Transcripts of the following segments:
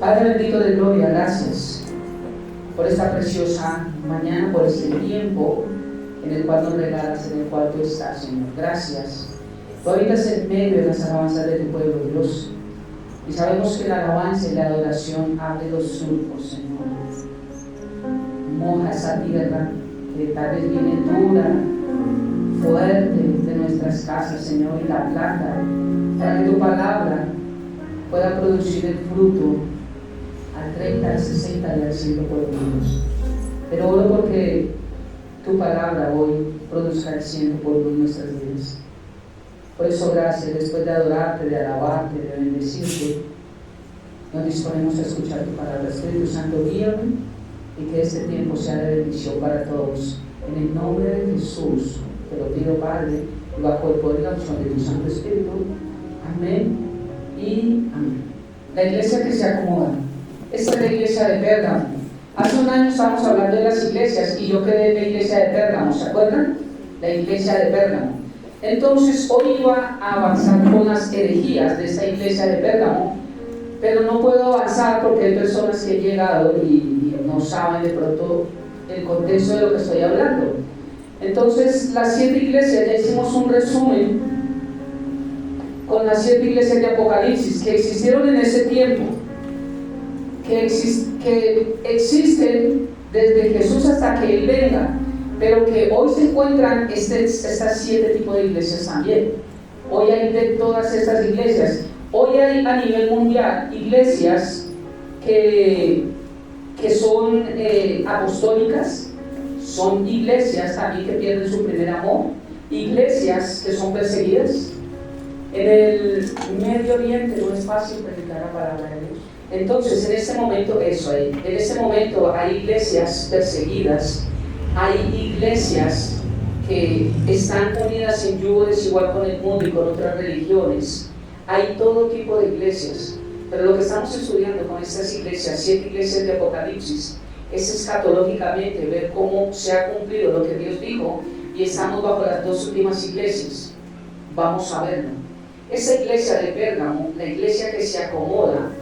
Padre bendito de gloria, gracias por esta preciosa mañana, por este tiempo en el cual nos regalas, en el cual tú estás, Señor. Gracias. Tú habitas en medio de las alabanzas de tu pueblo, Dios. Y sabemos que la alabanza y la adoración abre los surcos, Señor. Moja esa tierra que tal vez viene dura, fuerte de nuestras casas, Señor, y la planta, para que tu palabra pueda producir el fruto al 30, al 60 y al 100 por Dios. Pero oro porque tu palabra hoy produzca el 100 por nuestras vidas. Por eso, gracias, después de adorarte, de alabarte, de bendecirte, nos disponemos a escuchar tu palabra. Espíritu Santo, guíame y que este tiempo sea de bendición para todos. En el nombre de Jesús te lo pido, Padre, y bajo el poder y la unción de tu Santo Espíritu. Amén y amén. La iglesia que se acomoda. Esta es la iglesia de Pérgamo. Hace un año estábamos hablando de las iglesias y yo quedé en la iglesia de Pérgamo, ¿se acuerdan? La iglesia de Pérgamo. Entonces hoy iba a avanzar con las herejías de esta iglesia de Pérgamo, pero no puedo avanzar porque hay personas que han llegado y no saben de pronto el contexto de lo que estoy hablando. Entonces las 7 iglesias, ya hicimos un resumen con las 7 iglesias de Apocalipsis que existieron en ese tiempo, que existen desde Jesús hasta que Él venga, pero que hoy se encuentran estas 7 tipos de iglesias también. Hoy hay de todas estas iglesias. Hoy hay a nivel mundial iglesias que son apostólicas, son iglesias también que pierden su primer amor, iglesias que son perseguidas. En el Medio Oriente no es fácil predicar la palabra de Dios. Entonces, en este momento, en este momento hay iglesias perseguidas, hay iglesias que están unidas en yugo desigual con el mundo y con otras religiones. Hay todo tipo de iglesias, pero lo que estamos estudiando con estas iglesias, 7 iglesias de Apocalipsis, es escatológicamente ver cómo se ha cumplido lo que Dios dijo, y estamos bajo las 2 últimas iglesias. Vamos a verlo. Esa iglesia de Pérgamo, la iglesia que se acomoda,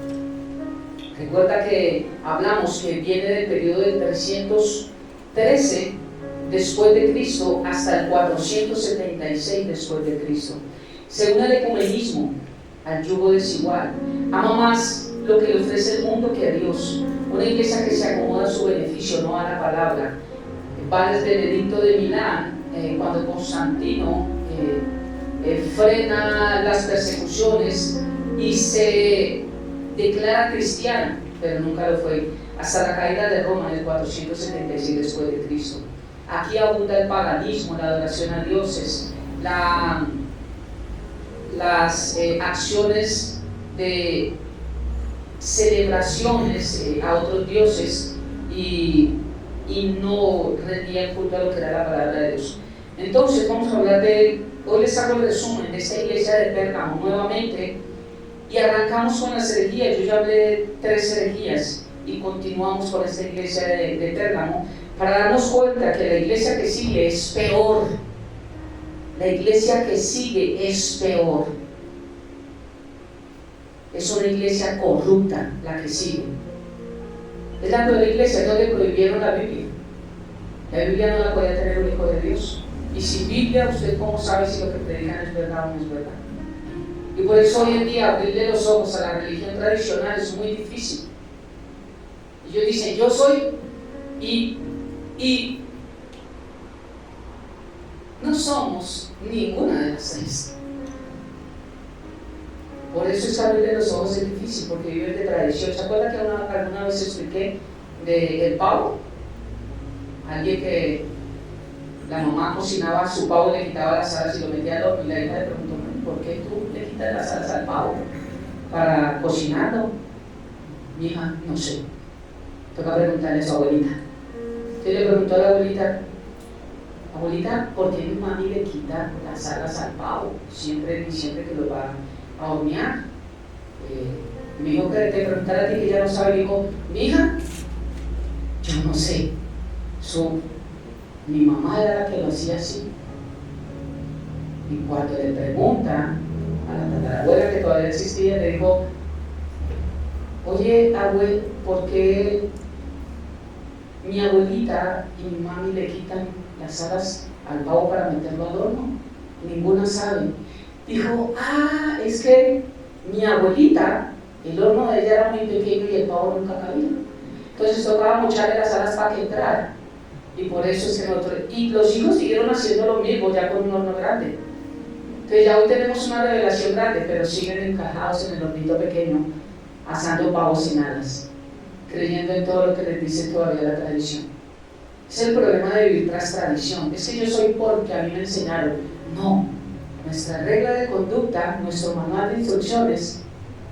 recuerda que hablamos que viene del periodo del 313 después de Cristo hasta el 476 después de Cristo. Según el ecumenismo, al yugo desigual, ama más lo que le ofrece el mundo que a Dios. Una iglesia que se acomoda a su beneficio, no a la palabra. Va desde el edicto de Milán, cuando Constantino frena las persecuciones y se declara cristiano, pero nunca lo fue, hasta la caída de Roma en el 476 después de Cristo. Aquí abunda el paganismo, la adoración a dioses, las acciones de celebraciones a otros dioses y no rendía el culto a lo que era la palabra de Dios. Entonces vamos a hablar hoy les hago el resumen de esta iglesia de Pérgamo nuevamente y arrancamos con las herejías. Yo ya hablé de 3 herejías y continuamos con esta iglesia de Pérgamo para darnos cuenta que la iglesia que sigue es peor. La iglesia que sigue es peor. Es una iglesia corrupta la que sigue. Es la de la iglesia donde prohibieron la Biblia. La Biblia no la podía tener un hijo de Dios. Y sin Biblia, ¿usted cómo sabe si lo que predican es verdad o no es verdad? Y por eso hoy en día abrirle los ojos a la religión tradicional es muy difícil. Ellos dicen, yo soy y no somos ninguna de las 6. Por eso es abrirle los ojos es difícil, porque viven de tradición. ¿Se acuerdan que alguna vez expliqué del pavo? Alguien que la mamá cocinaba su pavo, le quitaba las alas y lo metía al horno, y la hija le preguntó, ¿por qué tú le quitas las alas al pavo para cocinarlo? Mi hija, no sé. Toca preguntarle a su abuelita. Entonces le preguntó a la abuelita, abuelita, ¿por qué mi mami le quita las alas al pavo? Siempre que lo va a hornear. Me dijo que te preguntara a ti, que ya no sabe. Dijo, mi hija, yo no sé. Mi mamá era la que lo hacía así. Y cuando le pregunta a la tatarabuela, que todavía existía, le dijo, oye, abuelo, ¿por qué mi abuelita y mi mami le quitan las alas al pavo para meterlo al horno? Ninguna sabe. Dijo, es que mi abuelita, el horno de ella era muy pequeño y el pavo nunca cabía. Entonces tocaba mocharle las alas para que entrara. Y por eso es que nosotros... Y los hijos siguieron haciendo lo mismo ya con un horno grande. Entonces ya hoy tenemos una revelación grande, pero siguen encajados en el hornito pequeño, asando pavos sin alas, creyendo en todo lo que les dice todavía la tradición. Es el problema de vivir tras tradición. Es que yo soy porque a mí me enseñaron. No, nuestra regla de conducta, nuestro manual de instrucciones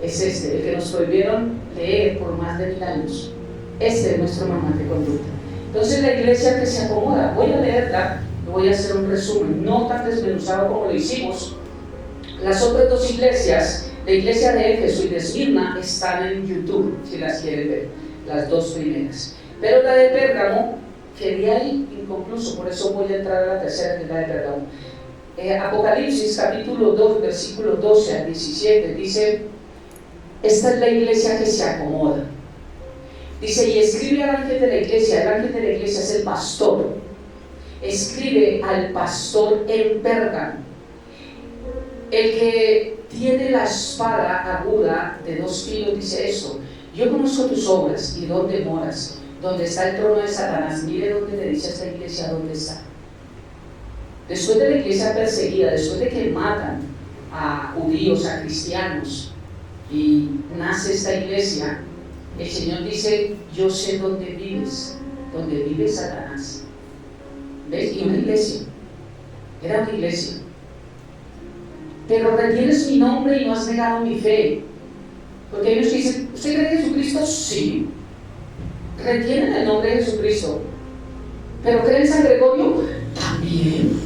es este, el que nos prohibieron leer por más de 1000 años. Este es nuestro manual de conducta. Entonces la iglesia que se acomoda, voy a leerla, voy a hacer un resumen, no tan desmenuzado como lo hicimos. Las otras dos iglesias, la iglesia de Éfeso y de Esmirna, están en YouTube, si las quieren ver, las dos primeras. Pero la de Pérgamo quedé ahí inconcluso, por eso voy a entrar a la tercera, que es la de Pérgamo. Apocalipsis capítulo 2, versículos 12 al 17, dice, esta es la iglesia que se acomoda. Dice, y escribe al ángel de la iglesia, el ángel de la iglesia es el pastor, escribe al pastor en Pérgamo, el que tiene la espada aguda de 2 filos, dice esto, yo conozco tus obras y dónde moras, donde está el trono de Satanás. Mire dónde le dice a esta iglesia dónde está. Después de la iglesia perseguida, después de que matan a judíos, a cristianos, y nace esta iglesia, el Señor dice, yo sé dónde vives, donde vive Satanás. ¿Ves? Y una iglesia, era una iglesia. Pero retienes mi nombre y no has negado mi fe. Porque ellos dicen, ¿usted cree en Jesucristo? Sí. Retienen el nombre de Jesucristo. ¿Pero creen en San Gregorio? También.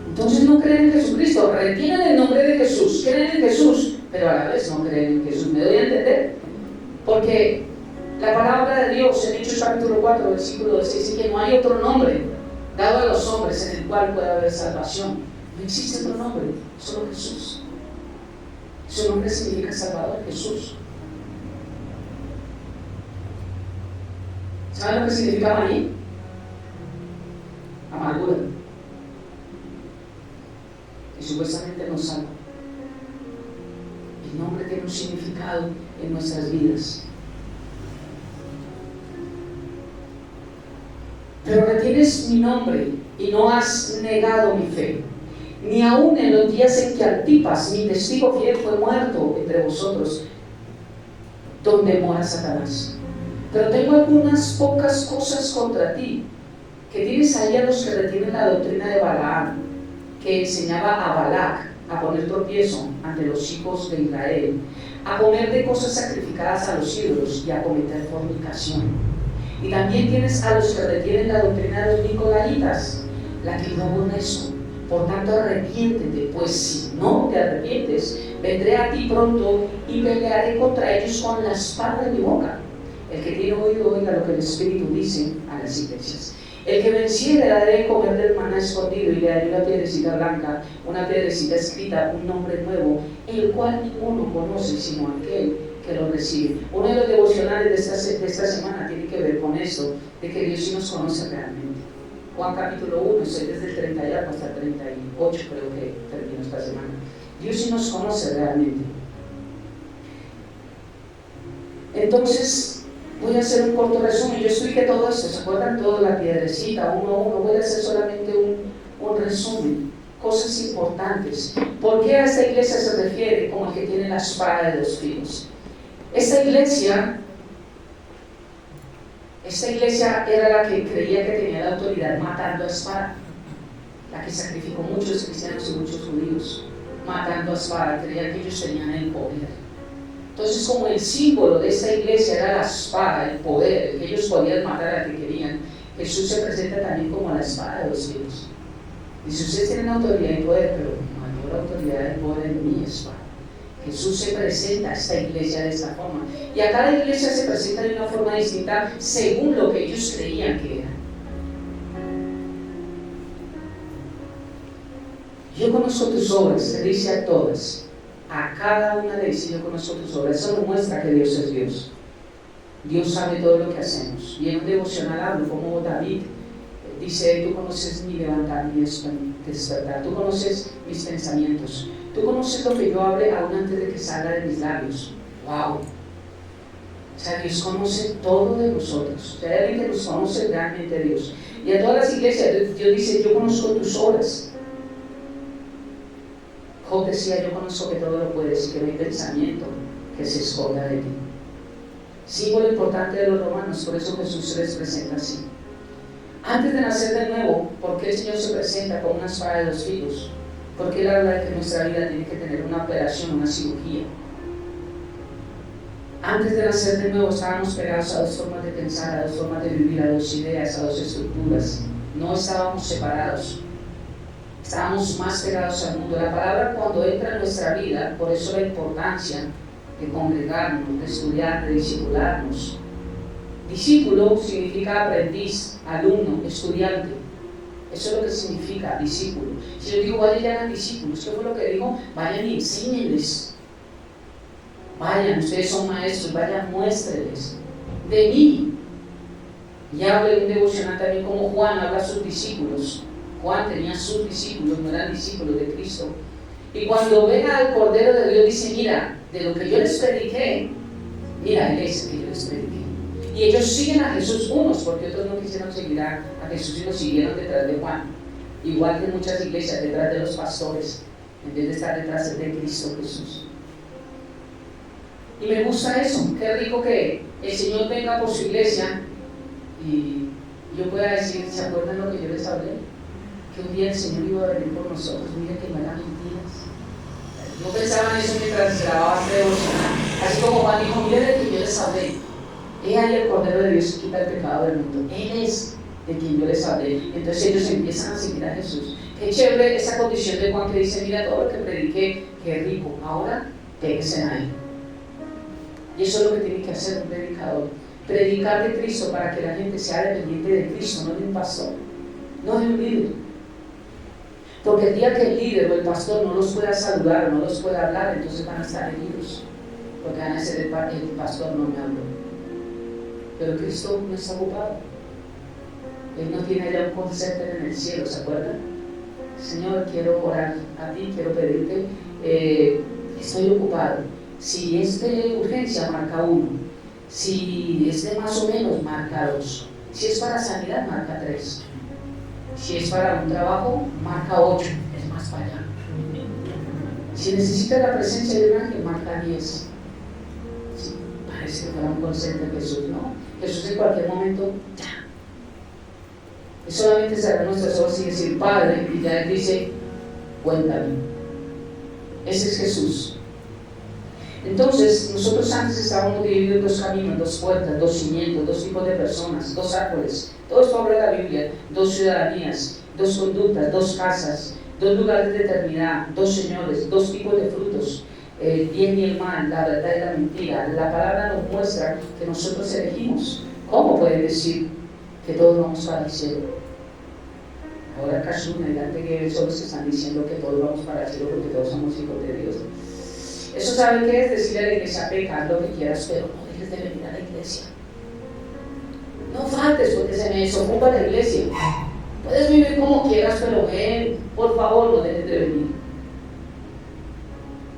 Entonces no creen en Jesucristo, retienen el nombre de Jesús, creen en Jesús, pero a la vez no creen en Jesús. ¿Me doy a entender? Porque la palabra de Dios en Hechos capítulo 4, versículo 12 dice que no hay otro nombre dado a los hombres en el cual pueda haber salvación. No existe otro nombre, solo Jesús. Su nombre significa Salvador, Jesús. ¿Saben lo que significa maní? Amargura. Y supuestamente nos salva. El nombre tiene un significado en nuestras vidas. Pero retienes mi nombre y no has negado mi fe, ni aun en los días en que Antipas, mi testigo fiel, fue muerto entre vosotros, donde mora Satanás. Pero tengo algunas pocas cosas contra ti, que tienes ahí a los que retienen la doctrina de Balaam, que enseñaba a Balac a poner tropiezo ante los hijos de Israel, a comer de cosas sacrificadas a los ídolos y a cometer fornicación. Y también tienes a los que retienen la doctrina de los Nicolaitas, la que no honesto. Por tanto, arrepiéntete, pues si no te arrepientes, vendré a ti pronto y pelearé contra ellos con la espada de mi boca. El que tiene oído, oiga lo que el Espíritu dice a las iglesias. El que venciere daré de comer del maná escondido y le daré una piedrecita blanca, una piedrecita escrita, un nombre nuevo, el cual ninguno conoce sino aquel que lo recibe. Uno de los devocionales de esta semana tiene que ver con esto, de que Dios sí nos conoce realmente. Juan capítulo 1, estoy desde el 30 y algo hasta el 38, creo que termino esta semana. Dios sí nos conoce realmente. Entonces, voy a hacer un corto resumen. Yo expliqué todo esto, ¿se acuerdan? Todo, la piedrecita, uno a uno. Voy a hacer solamente un resumen, cosas importantes. ¿Por qué a esta iglesia se refiere como el que tiene la espada de 2 filos? Esta iglesia era la que creía que tenía la autoridad matando a espada, la que sacrificó muchos cristianos y muchos judíos, matando a espada, creían que ellos tenían el poder. Entonces, como el símbolo de esta iglesia era la espada, el poder, el que ellos podían matar al que querían, Jesús se presenta también como la espada de 2 filos. Dice, ustedes tienen autoridad y poder, pero mayor autoridad y poder en mi espada. Jesús se presenta a esta iglesia de esta forma. Y a cada iglesia se presenta de una forma distinta según lo que ellos creían que era. Yo conozco tus obras, le dice a todas. a cada una de ellas. Yo conozco tus obras. Eso nos muestra que Dios es Dios. Dios sabe todo lo que hacemos. Y en un devocional hablo como David dice: tú conoces mi levantar, mi despertar, tú conoces mis pensamientos, tú conoces lo que yo hable aún antes de que salga de mis labios. ¡Wow! O sea, Dios conoce todo de nosotros. O sea, hay alguien que nos conoce realmente, Dios. Y a todas las iglesias Dios dice: yo conozco tus obras. Job decía: yo conozco que todo lo puedes y que no hay pensamiento que se esconda de ti. Símbolo importante de los romanos, por eso Jesús se les presenta así. Antes de nacer de nuevo, ¿por qué el Señor se presenta con una espada de dos filos? Porque Él habla de que nuestra vida tiene que tener una operación, una cirugía. Antes de nacer de nuevo estábamos pegados a dos formas de pensar, a dos formas de vivir, a dos ideas, a dos estructuras. No estábamos separados. Estábamos más pegados al mundo. La palabra, cuando entra en nuestra vida, por eso la importancia de congregarnos, de estudiar, de discipularnos. Discípulo significa aprendiz, alumno, estudiante. Eso es lo que significa discípulo. Si yo digo: vayan y hagan discípulos, ¿qué fue lo que dijo? Vayan y enséñenles. Vayan, ustedes son maestros, vayan, muéstrenles de mí. Y hablo de un devocional también como Juan habla a sus discípulos. Juan tenía sus discípulos, no eran discípulos de Cristo. Y cuando ven al Cordero de Dios, dice: mira, de lo que yo les prediqué, mira, Él es el que yo les prediqué. Y ellos siguen a Jesús, unos, porque otros no quisieron seguir a Jesús y lo siguieron detrás de Juan. Igual que muchas iglesias, detrás de los pastores, en vez de estar detrás de Cristo Jesús. Y me gusta eso. Qué rico que el Señor venga por su iglesia y yo pueda decir: ¿se acuerdan lo que yo les hablé? Que un día el Señor iba a venir por nosotros. Mira que no eran mentiras. No pensaban eso mientras grababa este devocional. Así como Juan dijo: mira de que yo les hablé. He ahí el Cordero de Dios que quita el pecado del mundo. Él es de quien yo les hablé. Entonces ellos empiezan a seguir a Jesús. Qué chévere esa condición de Juan que dice: mira todo lo que prediqué, qué rico. Ahora péguense a Él. Y eso es lo que tiene que hacer un predicador. Predicar de Cristo para que la gente sea dependiente de Cristo, no de un pastor, no de un líder. Porque el día que el líder o el pastor no los pueda saludar o no los pueda hablar, entonces van a estar heridos. Porque van a ser: el pastor no me habló. Pero Cristo no está ocupado. Él no tiene allá un concepto en el cielo, ¿se acuerdan? Señor, quiero orar a ti, quiero pedirte, estoy ocupado. Si es de urgencia, marca 1. Si es de más o menos, marca 2. Si es para sanidad, marca 3. Si es para un trabajo, marca 8. Es más para allá. Si necesita la presencia de un ángel, marca 10. Sí, parece que fuera un concepto de Jesús, ¿no? Jesús en cualquier momento, ya. Es solamente cerrar nuestros ojos y decir: Padre, y ya Él dice: cuéntame. Ese es Jesús. Entonces, nosotros antes estábamos divididos en dos caminos, dos puertas, dos cimientos, dos tipos de personas, dos árboles. Todo esto habla de la Biblia: dos ciudadanías, dos conductas, dos casas, dos lugares de eternidad, dos señores, dos tipos de frutos. El bien y el mal, la verdad y la mentira. La palabra nos muestra que nosotros elegimos. ¿Cómo pueden decir que todos vamos para el cielo? Ahora Kashuna y Dante que son los que están diciendo que todos vamos para el cielo porque todos somos hijos de Dios. Eso, ¿saben qué es? Decirle a la iglesia: peca, haz lo que quieras, pero no dejes de venir a la iglesia. No faltes porque se me desocupa la iglesia. Puedes vivir como quieras, pero ven, por favor, no dejes de venir.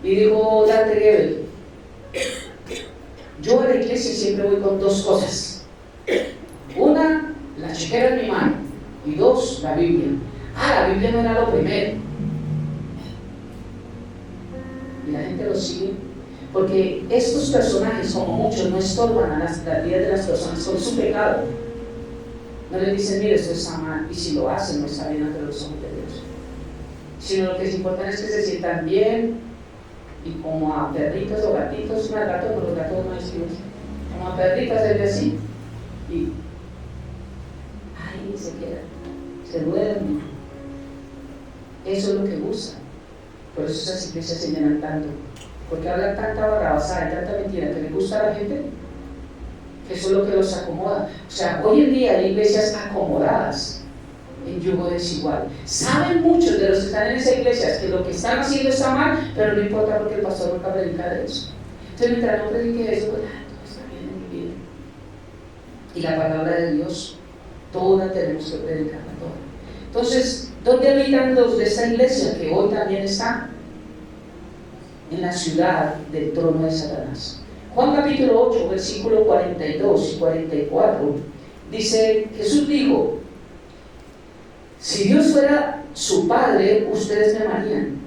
Y dijo Dante Gebel: yo a la iglesia siempre voy con dos cosas. Una, la chequera en mi mano. Y dos, la Biblia. La Biblia no era lo primero. Y la gente lo sigue. Porque estos personajes, como muchos, no estorban a las vidas de las personas con su pecado. No les dicen: mire, esto está mal. Y si lo hacen, no está bien ante los ojos de Dios. Sino lo que es importante es que se sientan bien. Y como a perritos o gatitos, no a gatos, pero los gatos no decimos, como a perritos se ve así, y ahí se queda, se duerme. Eso es lo que usa. Por eso esas iglesias se llenan tanto, porque hablan tanta barrabasada y tanta mentira que le gusta a la gente, que eso es lo que los acomoda. O sea, hoy en día hay iglesias acomodadas, en yugo desigual. Saben muchos de los que están en esa iglesia que lo que están haciendo está mal, pero no importa porque el pastor nunca predica de eso. Entonces, mientras no predique eso, pues todo está bien en mi vida. Y la palabra de Dios, toda tenemos que predicarla toda. Entonces, ¿dónde habitan los de esta iglesia que hoy también está? En la ciudad del trono de Satanás. Juan capítulo 8, versículo 42 y 44, dice, Jesús dijo, si Dios fuera su Padre, ustedes me amarían,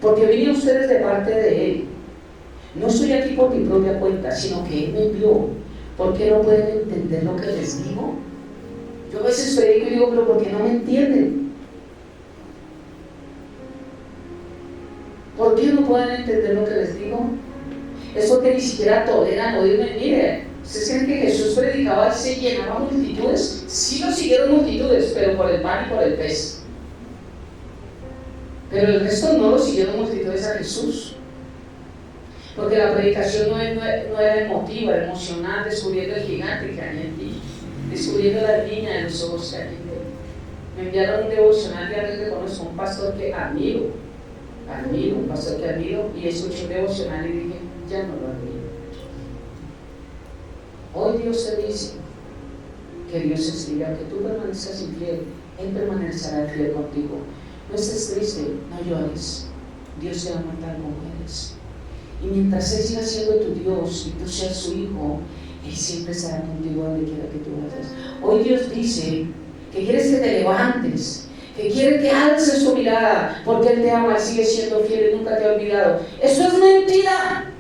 porque vine a ustedes de parte de Él. No estoy aquí por mi propia cuenta, sino que Él me envió. ¿Por qué no pueden entender lo que les digo? Yo a veces predico y digo, pero ¿por qué no me entienden? ¿Por qué no pueden entender lo que les digo? Es porque ni siquiera toleran oírme. Mire, ¿ustedes creen que Jesús predicaba y se llenaba multitudes? Sí lo siguieron multitudes, pero por el pan y por el pez. Pero el resto no lo siguieron multitudes a Jesús. Porque la predicación no era emotiva, emocional, descubriendo el gigante que hay en ti, descubriendo la niña de los ojos que hay en ti. Me enviaron un devocional de alguien que conozco, un pastor que admiro, un pastor que admiro, y escuché un devocional y dije, ya no lo admiro. Hoy Dios te dice que Dios es fiel, aunque tú permanezcas infiel, Él permanecerá fiel contigo. No estés triste, no llores, Dios te ama tal como eres. Y mientras Él siga siendo tu Dios y tú seas su hijo, Él siempre estará contigo donde quiera que tú vayas. Hoy Dios dice que quieres que te levantes, que quiere que alces tu mirada, porque Él te ama, Él sigue siendo fiel y nunca te ha olvidado. ¡Eso es mentira!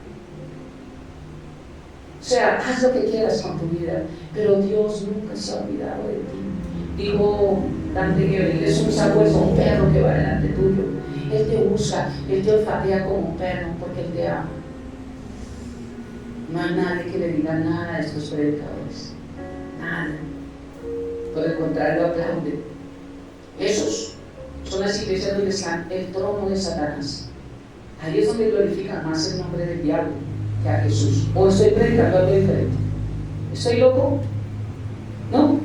O sea, haz lo que quieras con tu vida, pero Dios nunca se ha olvidado de ti. Dijo Dante que Él es un sabueso, un perro que va delante tuyo. Él te busca, Él te olfatea como un perro porque Él te ama. No hay nadie que le diga nada a estos predicadores. Nada. Por el contrario, aplauden. Esos son las iglesias donde está el trono de Satanás. Ahí es donde glorifican más el nombre del diablo que a Jesús. ¿O estoy predicando algo diferente? ¿Estoy loco? ¿No?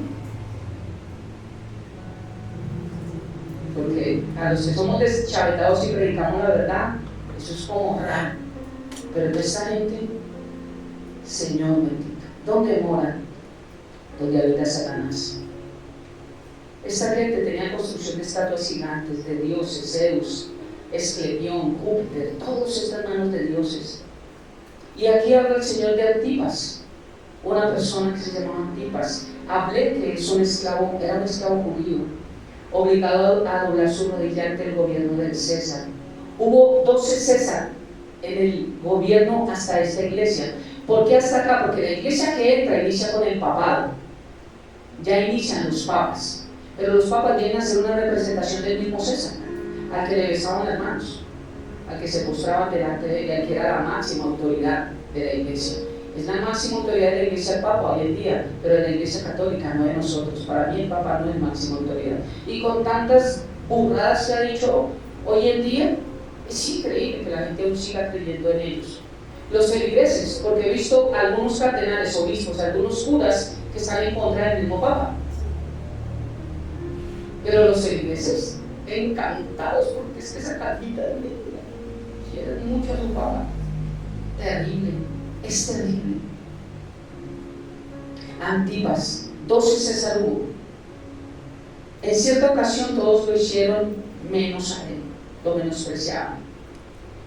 Porque a los que somos deschavetados y predicamos la verdad, eso es como raro. Pero de esta gente, Señor bendito, ¿dónde moran? Donde habita Satanás. Esta gente tenía construcción de estatuas gigantes, de dioses, Zeus, Esclepión, Júpiter, todos están manos de dioses. Y aquí habla el Señor de Antipas, una persona que se llamaba Antipas. Hablé que es un esclavo, era un esclavo judío, obligado a doblar su rodilla ante el gobierno del César. Hubo 12 César en el gobierno hasta esta iglesia. ¿Por qué hasta acá? Porque la iglesia que entra inicia con el papado. Ya inician los papas. Pero los papas vienen a ser una representación del mismo César, al que le besaban las manos, al que se postraban delante de él, al que era la máxima autoridad de la iglesia. Es la máxima autoridad de la iglesia el Papa hoy en día, pero de la iglesia católica, no de nosotros. Para mí el Papa no es máxima autoridad. Y con tantas burradas que ha dicho hoy en día, es increíble que la gente aún siga creyendo en ellos. Los feligreses, porque he visto algunos cardenales, obispos, algunos curas que están en contra del mismo Papa. Pero los feligreses, encantados, porque es que esa cantidad de mentira, quieren mucho a su Papa. Terrible. Es terrible. Antipas, 12 César hubo. En cierta ocasión todos lo hicieron menos a él, lo menospreciaban.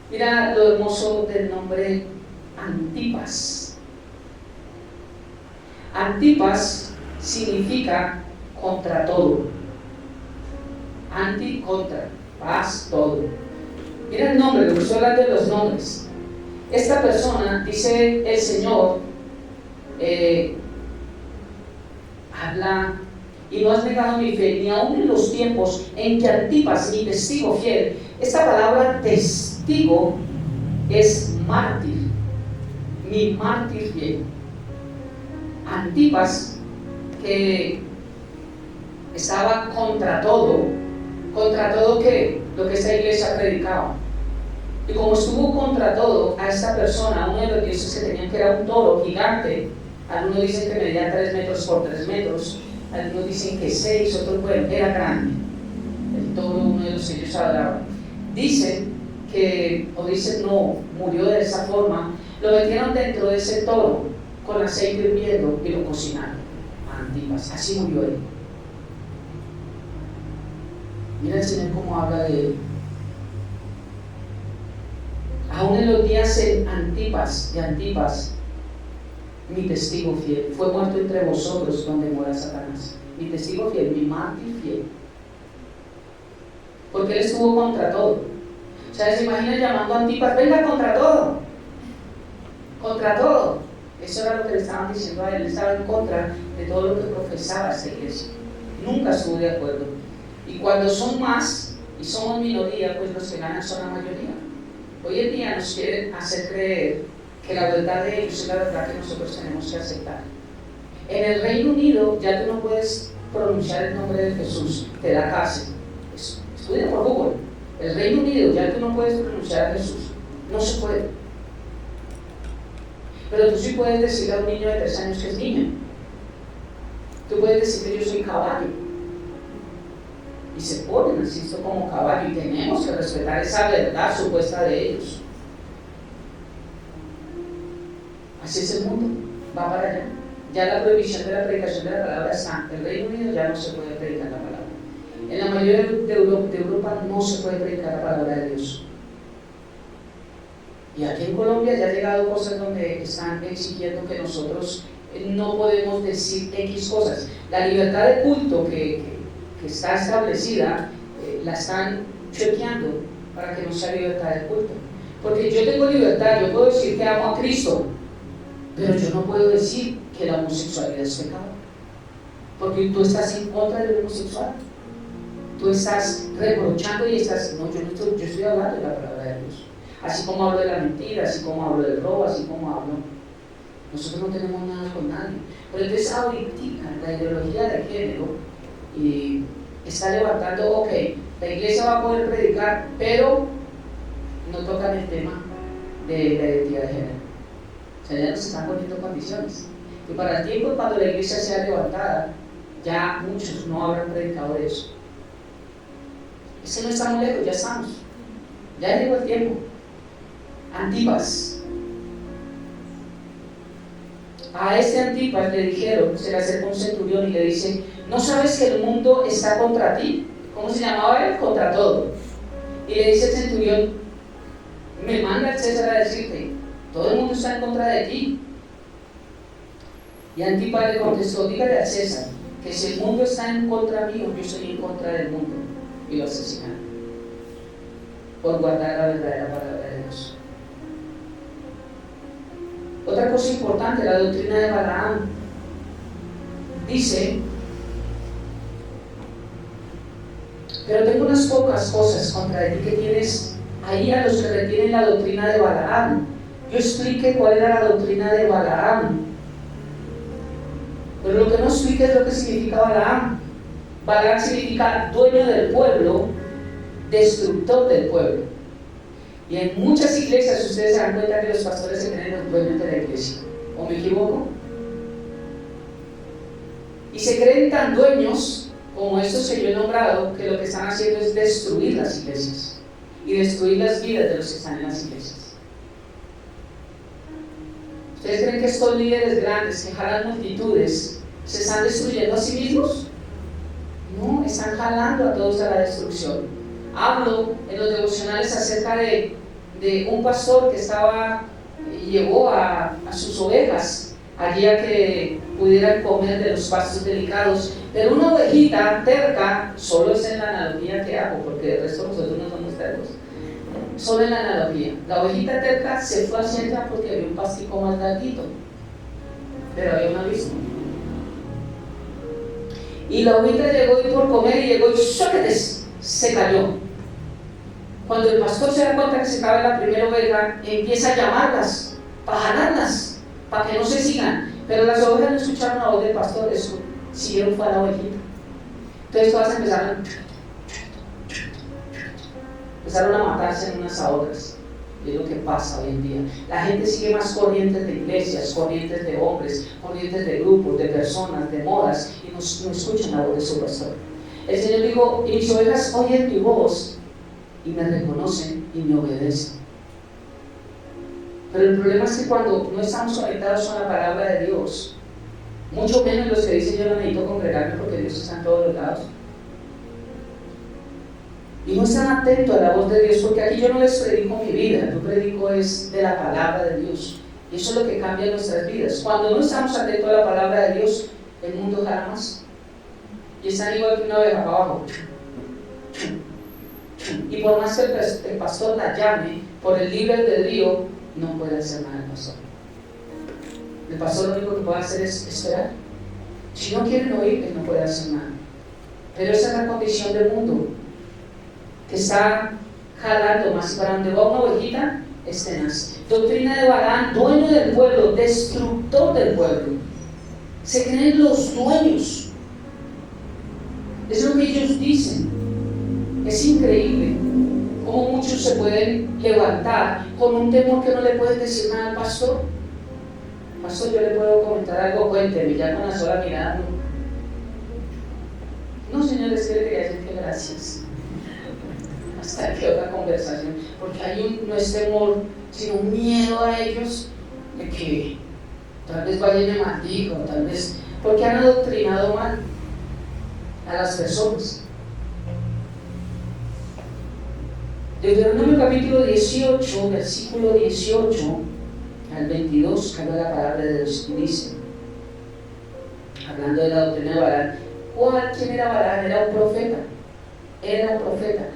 Mira lo hermoso del nombre Antipas. Antipas significa contra todo. Anti, contra, paz, todo. Mira el nombre, porque estoy hablando de los nombres. Esta persona, dice el Señor, habla, y no has negado mi fe, ni aun en los tiempos en que Antipas, mi testigo fiel. Esta palabra testigo es mártir, mi mártir fiel. Antipas, que estaba contra todo que lo que esta iglesia predicaba. Y como estuvo contra todo, a esta persona, uno de los dioses que tenían, que era un toro gigante, algunos dicen que medía 3 metros por 3 metros, algunos dicen que 6, otros, bueno, era grande, el toro, uno de los que ellos adoraban. Dicen que, o dicen no, murió de esa forma, lo metieron dentro de ese toro con aceite hirviendo y lo cocinaron. Antipas, así murió él. Mira el Señor cómo habla de él. Aún en los días de Antipas, mi testigo fiel, fue muerto entre vosotros donde mora Satanás. Mi testigo fiel, mi mártir fiel. Porque él estuvo contra todo. O sea, se imagina llamando a Antipas, venga contra todo. Contra todo. Eso era lo que le estaban diciendo a él. Él estaba en contra de todo lo que profesaba esta iglesia. Nunca estuvo de acuerdo. Y cuando son más y somos minoría, pues los que ganan son la mayoría. Hoy en día nos quieren hacer creer que la verdad de ellos es la verdad que nosotros tenemos que aceptar. En el Reino Unido ya tú no puedes pronunciar el nombre de Jesús, te da cárcel. Estudia por Google. El Reino Unido ya tú no puedes pronunciar a Jesús. No se puede. Pero tú sí puedes decirle a un niño de 3 años que es niño. Tú puedes decir que yo soy caballo. Y se ponen así esto como caballo, y tenemos que respetar esa verdad supuesta de ellos. Así es el mundo, va para allá. Ya la prohibición de la predicación de la palabra está. En el Reino Unido ya no se puede predicar la palabra. En la mayoría de Europa no se puede predicar la palabra de Dios. Y aquí en Colombia ya ha llegado cosas donde están exigiendo que nosotros no podemos decir X cosas. La libertad de culto que está establecida, la están chequeando para que no sea libertad de culto. Porque yo tengo libertad, yo puedo decir que amo a Cristo, pero yo no puedo decir que la homosexualidad es pecado. Porque tú estás en contra del homosexual. Tú estás reprochando y estás, no, yo estoy hablando de la palabra de Dios. Así como hablo de la mentira, así como hablo del robo, así como hablo. Nosotros no tenemos nada con nadie. Pero entonces ahorita la ideología de género y está levantando, ok, la iglesia va a poder predicar, pero no tocan el tema de la identidad de género. O sea, ya nos están poniendo condiciones. Y para el tiempo cuando la iglesia sea levantada, ya muchos no habrán predicado de eso. Ese no está muy lejos, ya estamos. Ya llegó el tiempo. Antipas. A este Antipas le dijeron, se le acerca un centurión y le dice, ¿no sabes que el mundo está contra ti? ¿Cómo se llamaba él? Contra todo. Y le dice el centurión, me manda el César a decirte, todo el mundo está en contra de ti. Y Antipas le contestó, dígale al César, que si el mundo está en contra mío, yo estoy en contra del mundo. Y lo asesinaron por guardar la verdadera palabra de Dios. Otra cosa importante, la doctrina de Balaam dice, pero tengo unas pocas cosas contra ti que tienes ahí a los que retienen la doctrina de Balaam. Yo expliqué cuál era la doctrina de Balaam, pero lo que no expliqué es lo que significa Balaam. Balaam significa dueño del pueblo, destructor del pueblo. Y en muchas iglesias ustedes se dan cuenta que los pastores se creen los dueños de la iglesia. ¿O me equivoco? Y se creen tan dueños como estos que yo he nombrado, que lo que están haciendo es destruir las iglesias y destruir las vidas de los que están en las iglesias. ¿Ustedes creen que estos líderes grandes que jalan multitudes se están destruyendo a sí mismos? No, están jalando a todos a la destrucción. Hablo en los devocionales acerca de un pastor que llevó a sus ovejas allí a que pudieran comer de los pastos delicados, pero una ovejita terca, solo es en la analogía que hago, porque el resto nosotros no somos tercos, solo en la analogía, la ovejita terca se fue hacia allá porque había un pastico más larguito, pero había un abismo. Y la ovejita llegó y por comer y llegó y ¡sóquetes! Se cayó. Cuando el pastor se da cuenta que se cae la primera oveja, empieza a llamarlas, para jalarlas, para que no se sigan. Pero las ovejas no escucharon la voz del pastor, eso siguieron fue a la ovejita. Entonces todas empezaron a matarse unas a otras. Y es lo que pasa hoy en día. La gente sigue más corrientes de iglesias, corrientes de hombres, corrientes de grupos, de personas, de modas, y no escuchan la voz de su pastor. El Señor dijo, y mis ovejas oyen mi voz, y me reconocen y me obedecen. Pero el problema es que cuando no estamos conectados con la palabra de Dios, mucho menos los que dicen yo no necesito congregarme porque Dios está en todos los lados, y no están atentos a la voz de Dios, porque aquí yo no les predico mi vida, yo predico es de la palabra de Dios, y eso es lo que cambia nuestras vidas. Cuando no estamos atentos a la palabra de Dios, el mundo jala más, y están igual que una oveja para abajo, y por más que el pastor la llame por el libre albedrío, no puede hacer nada el pastor. El pastor lo único que puede hacer es esperar. Si no quieren oír, él no puede hacer nada. Pero esa es la condición del mundo, que está jalando más. Para donde va una ovejita, es tenaz. Doctrina de Balaam, dueño del pueblo, destructor del pueblo. Se creen los dueños. Es lo que ellos dicen. Es increíble cómo muchos se pueden levantar con un temor que no le pueden decir nada al pastor. Pastor, yo le puedo comentar algo, cuénteme, ya con la sola mirada. No, Señor, les quería decir que gracias. Hasta que otra conversación, porque no es temor, sino un miedo a ellos de que tal vez vayan y me maldigan, tal vez, porque han adoctrinado mal a las personas. Deuteronomio capítulo 18, versículo 18 al 22, que habla la palabra de Dios y dice, hablando de la doctrina de Balaam, ¿quién era Balaam? Era un profeta.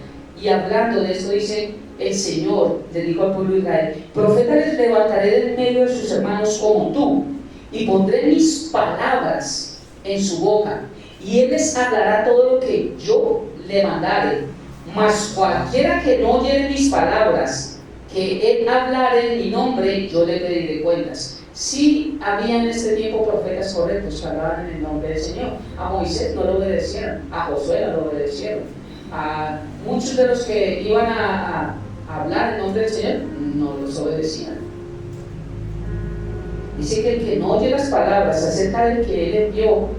Y hablando de esto dice, el Señor le dijo al pueblo de Israel, profeta les levantaré del medio de sus hermanos como tú, y pondré mis palabras en su boca, y él les hablará todo lo que yo le mandare. Mas cualquiera que no oyere mis palabras, que él hablare en mi nombre, yo le pediré cuentas. Sí había en este tiempo profetas correctos que hablaban en el nombre del Señor. A Moisés no lo obedecieron, a Josué no lo obedecieron, a muchos de los que iban a hablar en nombre del Señor no los obedecían. Dice que el que no oye las palabras acerca del que él envió,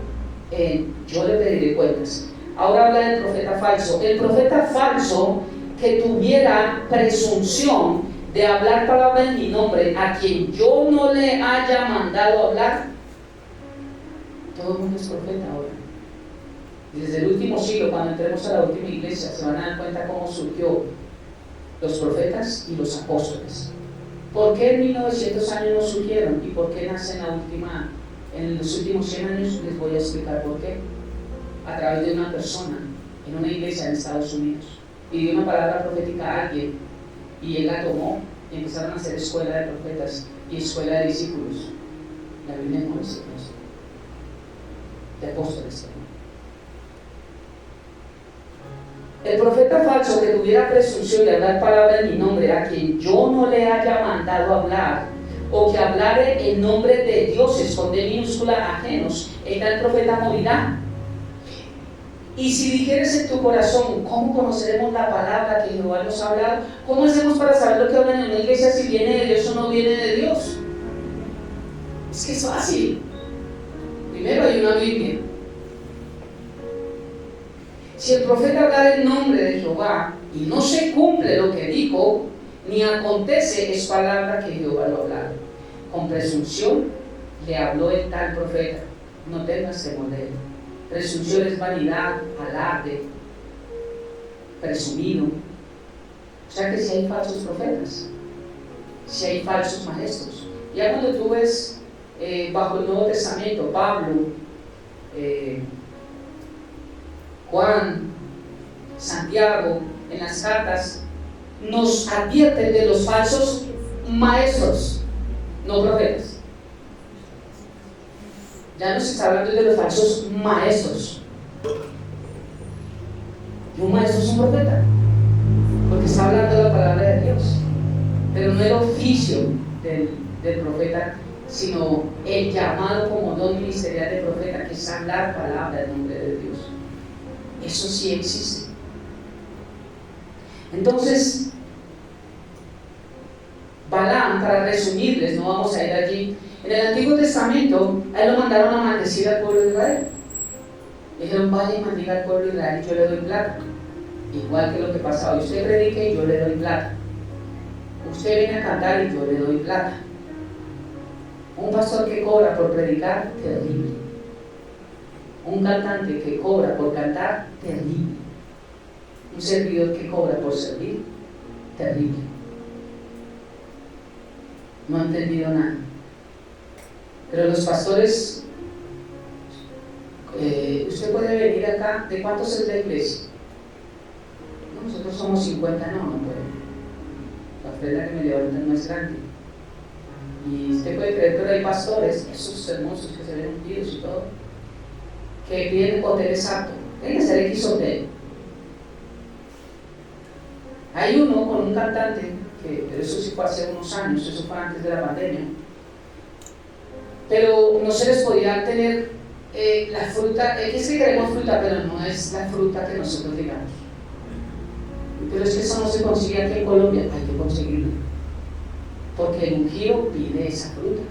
yo le pediré cuentas. Ahora habla del profeta falso. El profeta falso que tuviera presunción de hablar palabras en mi nombre, a quien yo no le haya mandado hablar, todo el mundo es profeta ahora. Desde el último siglo, cuando entremos a la última iglesia, se van a dar cuenta cómo surgió los profetas y los apóstoles. ¿Por qué en 1900 años no surgieron? ¿Y por qué nacen en los últimos 100 años? Les voy a explicar por qué. A través de una persona en una iglesia en Estados Unidos y dio una palabra profética a alguien y él la tomó y empezaron a hacer escuela de profetas y escuela de discípulos. La Biblia no dice eso, de apóstoles. El profeta falso que tuviera presunción de hablar palabra en mi nombre, a quien yo no le haya mandado hablar, o que hablare en nombre de dioses con D minúscula ajenos, el tal profeta morirá. Y si dijeres en tu corazón, ¿cómo conoceremos la palabra que Jehová nos ha hablado? ¿Cómo hacemos para saber lo que hablan en la iglesia, si viene de Dios o no viene de Dios? Es que es fácil. Primero hay una Biblia. Si el profeta habla en nombre de Jehová y no se cumple lo que dijo, ni acontece, es palabra que Jehová lo ha hablado. Con presunción le habló el tal profeta. No tengas temor de él. Presunción es vanidad, alarde, presumido. O sea que si hay falsos profetas, si hay falsos maestros. Ya cuando tú ves bajo el Nuevo Testamento, Pablo, Juan, Santiago, en las cartas, nos advierten de los falsos maestros, no profetas. Ya nos está hablando de los falsos maestros. Y un maestro es un profeta, porque está hablando de la palabra de Dios, pero no el oficio del profeta, sino el llamado como don ministerial de profeta, que es hablar palabra en nombre de Dios. Eso sí existe. Entonces, para resumirles, no vamos a ir allí. En el Antiguo Testamento, a él lo mandaron a maldecir al pueblo de Israel. Dijeron, vaya y maldiga al pueblo de Israel y yo le doy plata. Igual que lo que pasa hoy, usted predique y yo le doy plata. Usted viene a cantar y yo le doy plata. Un pastor que cobra por predicar, terrible. Un cantante que cobra por cantar, terrible. Un servidor que cobra por servir, terrible. No ha entendido nada. Pero los pastores, usted puede venir acá. ¿De cuántos es la iglesia? No, nosotros somos 50, no puede. La ofrenda que me levantan no es grande. Y usted puede creer, pero hay pastores, esos hermosos que se ven hundidos y todo, que piden hoteles altos. Tienen que ser X hotel. Hay uno con un cantante, pero eso sí fue hace unos años, eso fue antes de la pandemia. Pero no se les podía tener la fruta, es que queremos fruta, pero no es la fruta que nosotros digamos. Pero es que eso no se consigue aquí en Colombia, hay que conseguirlo. Porque el ungido pide esa fruta.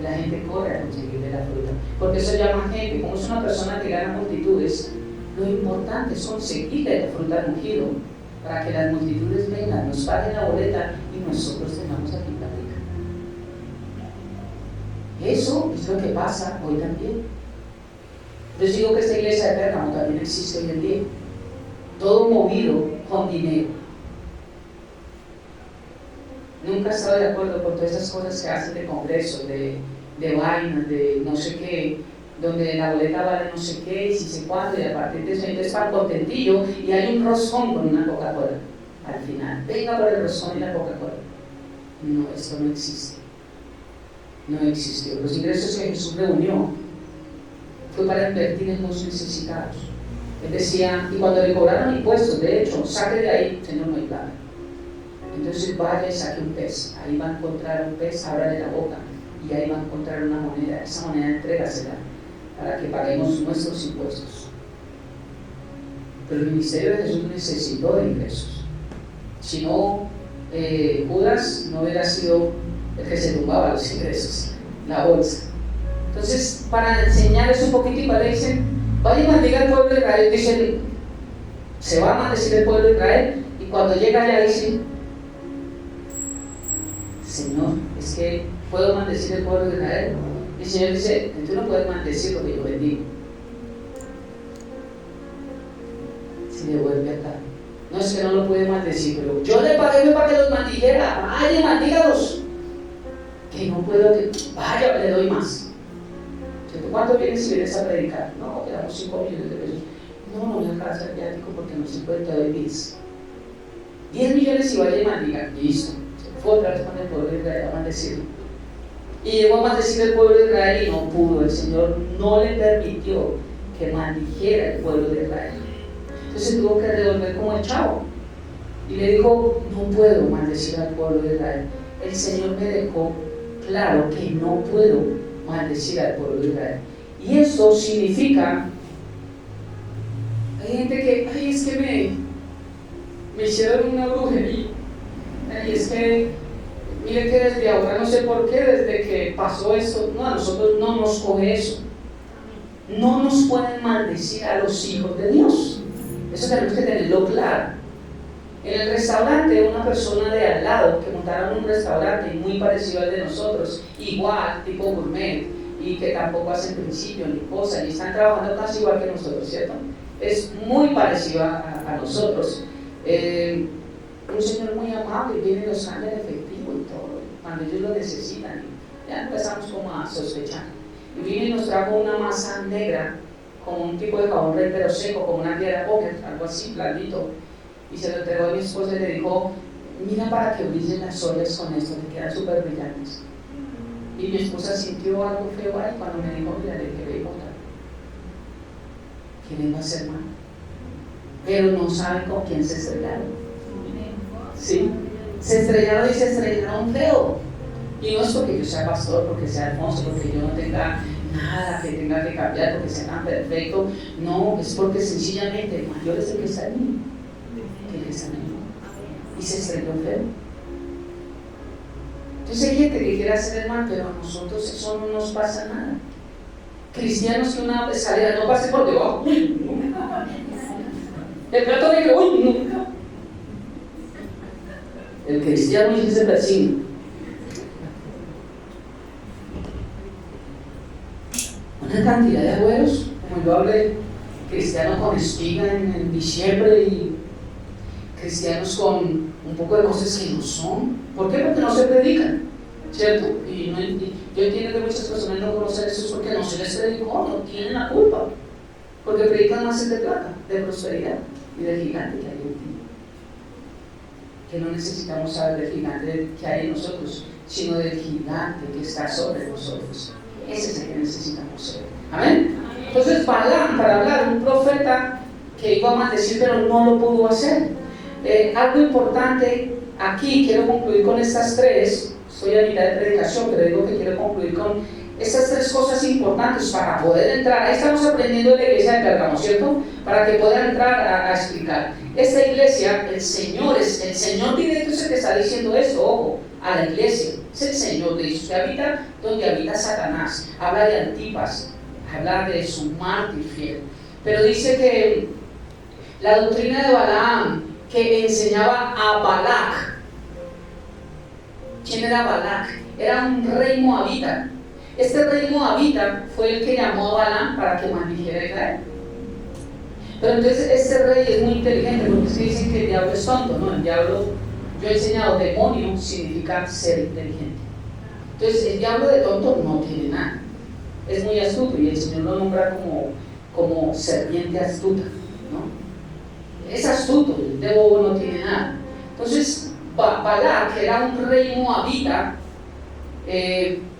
La gente corre a conseguirle la fruta. Porque eso llama gente. Como es una persona que gana multitudes, lo importante es conseguirle la fruta al ungido para que las multitudes vengan, nos paguen la boleta y nosotros tengamos aquí plática. Eso es lo que pasa hoy también. Les digo que esta iglesia de Pérgamo también existe hoy en día. Todo movido con dinero. Nunca he estado de acuerdo con todas esas cosas que hacen de congresos, de vainas, de no sé qué, donde la boleta vale no sé qué, y si sé cuánto, y a partir de eso entonces para contentillo y hay un roscón con una Coca-Cola al final. Venga por el roscón y la Coca-Cola. No, esto no existe. No existió. Los ingresos que Jesús reunió fue para invertir en los necesitados. Él decía, y cuando le cobraron impuestos, de hecho, saque de ahí, Señor, no hay plata. Entonces vaya y saque un pez, ahí va a encontrar un pez, ábrale la boca y ahí va a encontrar una moneda, esa moneda entrégasela para que paguemos nuestros impuestos. Pero el ministerio de Jesús necesitó de ingresos. Si no, Judas no hubiera sido el que se tumbaba los ingresos, la bolsa. Entonces, para enseñarles un poquitico, le dicen, vaya y maldiga al pueblo de Israel. Dicen, se va a maldecir el pueblo de Israel, y cuando llega allá dicen, Señor, es que puedo maldecir el pueblo de Israel. Y el Señor dice, tú no puedes maldecir lo que yo bendigo. Se devuelve acá. No es que no lo puede maldecir, pero yo le pagué para que los maldijera. Vaya, maldígalos. Que no puedo, que vaya, le doy más. ¿Cuánto vienes si vienes a predicar? No, te damos 5 millones de pesos. No me alcanza el viático porque no se puede, te doy 10. 10 millones y vaya y maldiga. Listo. Fue otra vez con el pueblo de Israel a maldecirlo. Y llegó a maldecir el pueblo de Israel y no pudo. El Señor no le permitió que maldijera el pueblo de Israel. Entonces tuvo que revolver como el chavo. Y le dijo, no puedo maldecir al pueblo de Israel. El Señor me dejó claro que no puedo maldecir al pueblo de Israel. Y eso significa, hay gente que, ay, es que me hicieron una brujería. Y es que, mire que desde ahora, no sé por qué, desde que pasó eso, no, a nosotros no nos coge eso. No nos pueden maldecir a los hijos de Dios. Eso tenemos que tenerlo claro. En el restaurante, una persona de al lado que montaron un restaurante muy parecido al de nosotros, igual, tipo gourmet, y que tampoco hacen principio ni cosas, y están trabajando casi igual que nosotros, ¿cierto? Es muy parecido a nosotros. Un señor muy amable, viene y los cambia en efectivo y todo, cuando ellos lo necesitan. Ya empezamos como a sospechar. Y vino y nos trajo una masa negra, como un tipo de jabón rey, pero seco, como una piedra póker, algo así, blandito. Y se lo entregó a mi esposa y le dijo, mira para que brillen las ollas con esto, que quedan súper brillantes. Y mi esposa sintió algo feo ahí cuando me dijo, mira, le quería botar. ¿Quién va a ser malo? Pero no saben con quién se estrellaron. Sí, se estrellaron y se estrellaron feo. Y no es porque yo sea pastor, porque sea Alfonso, porque yo no tenga nada que tenga que cambiar, porque sea tan perfecto. No, es porque sencillamente el mayor es el que está en mí, que el que está en mí. Y se estrelló feo. Entonces hay gente que quiere hacer el mal, pero a nosotros eso no nos pasa nada. Cristianos que una escalera no pase por debajo. El plato negro, uy, nunca. El cristiano sí se persigue. Una cantidad de abuelos, como yo hablé, cristianos con espiga en diciembre y cristianos con un poco de cosas que no son. ¿Por qué? Porque no se predican, ¿cierto? Yo entiendo que muchas personas no conocen eso porque no se les predicó, no tienen la culpa, porque predican más de plata, de prosperidad y del gigante que hay en ti. Que no necesitamos saber del gigante que hay en nosotros, sino del gigante que está sobre nosotros. Ese es el que necesitamos ser. ¿Amén? Entonces Balaam, para hablar, un profeta que iba a maldecir pero no lo pudo hacer. Algo importante aquí, quiero concluir con estas tres. Estoy a mitad de predicación, pero digo que quiero concluir con estas tres cosas importantes para poder entrar. Ahí estamos aprendiendo de la iglesia de Pérgamo, ¿cierto? Para que pueda entrar a explicar. Esta iglesia, el Señor directo es el que está diciendo esto, ojo, a la iglesia. Es el Señor, de usted habita donde habita Satanás. Habla de Antipas, habla de su mártir fiel. Pero dice que la doctrina de Balaam, que enseñaba a Balac. ¿Quién era Balac? Era un rey moabita. Este rey moabita fue el que llamó a Balaam para que maldijera a Israel. Pero entonces este rey es muy inteligente, porque es que dicen que el diablo es tonto, ¿no? El diablo, yo he enseñado, demonio significa ser inteligente. Entonces el diablo de tonto no tiene nada. Es muy astuto y el Señor lo nombra como serpiente astuta, ¿no? Es astuto, el de bobo no tiene nada. Entonces Balac, que era un rey moabita,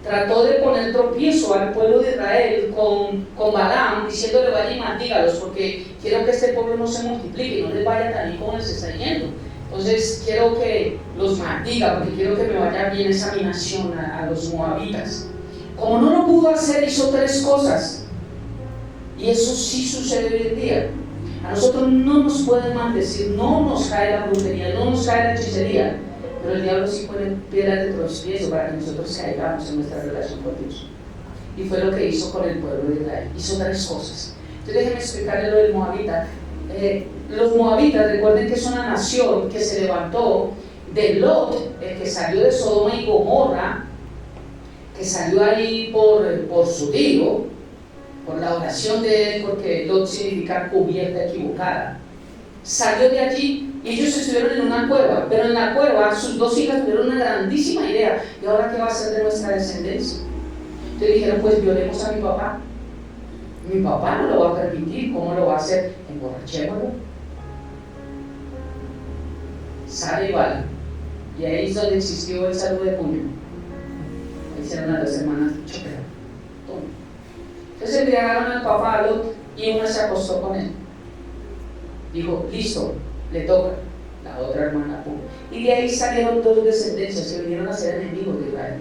trató de poner tropiezo al pueblo de Israel con Balaam, diciéndole vaya y maldígalos, porque quiero que este pueblo no se multiplique y no les vaya tan bien como les está yendo. Entonces quiero que los maldiga, porque quiero que me vaya bien esa mi nación a los moabitas. Como no lo pudo hacer, hizo tres cosas, y eso sí sucede hoy en día. A nosotros no nos pueden maldecir, no nos cae la brujería, no nos cae la hechicería, pero el diablo sí pone piedras de tropiezo para que nosotros caigamos en nuestra relación con Dios. Y fue lo que hizo con el pueblo de Israel. Hizo tres cosas. Entonces déjenme explicarle lo del moabita. Los moabitas, recuerden que es una nación que se levantó de Lot, el que salió de Sodoma y Gomorra, que salió ahí por su tío, por la oración de él, porque Lot significa cubierta equivocada. Salió de allí y ellos estuvieron en una cueva, pero en la cueva sus dos hijas tuvieron una grandísima idea. ¿Y ahora qué va a hacer de nuestra descendencia? Entonces dijeron, pues violemos a mi papá. Mi papá no lo va a permitir. ¿Cómo lo va a hacer? Emborrachémoslo. Sale y vale. Y ahí es donde existió el saludo de puño. Ahí hicieron las dos hermanas chopera. Entonces embriagaron al papá a Lot y una se acostó con él. Dijo, listo, le toca. La otra hermana pum. Y de ahí salieron dos descendencias que vinieron a ser enemigos de Israel.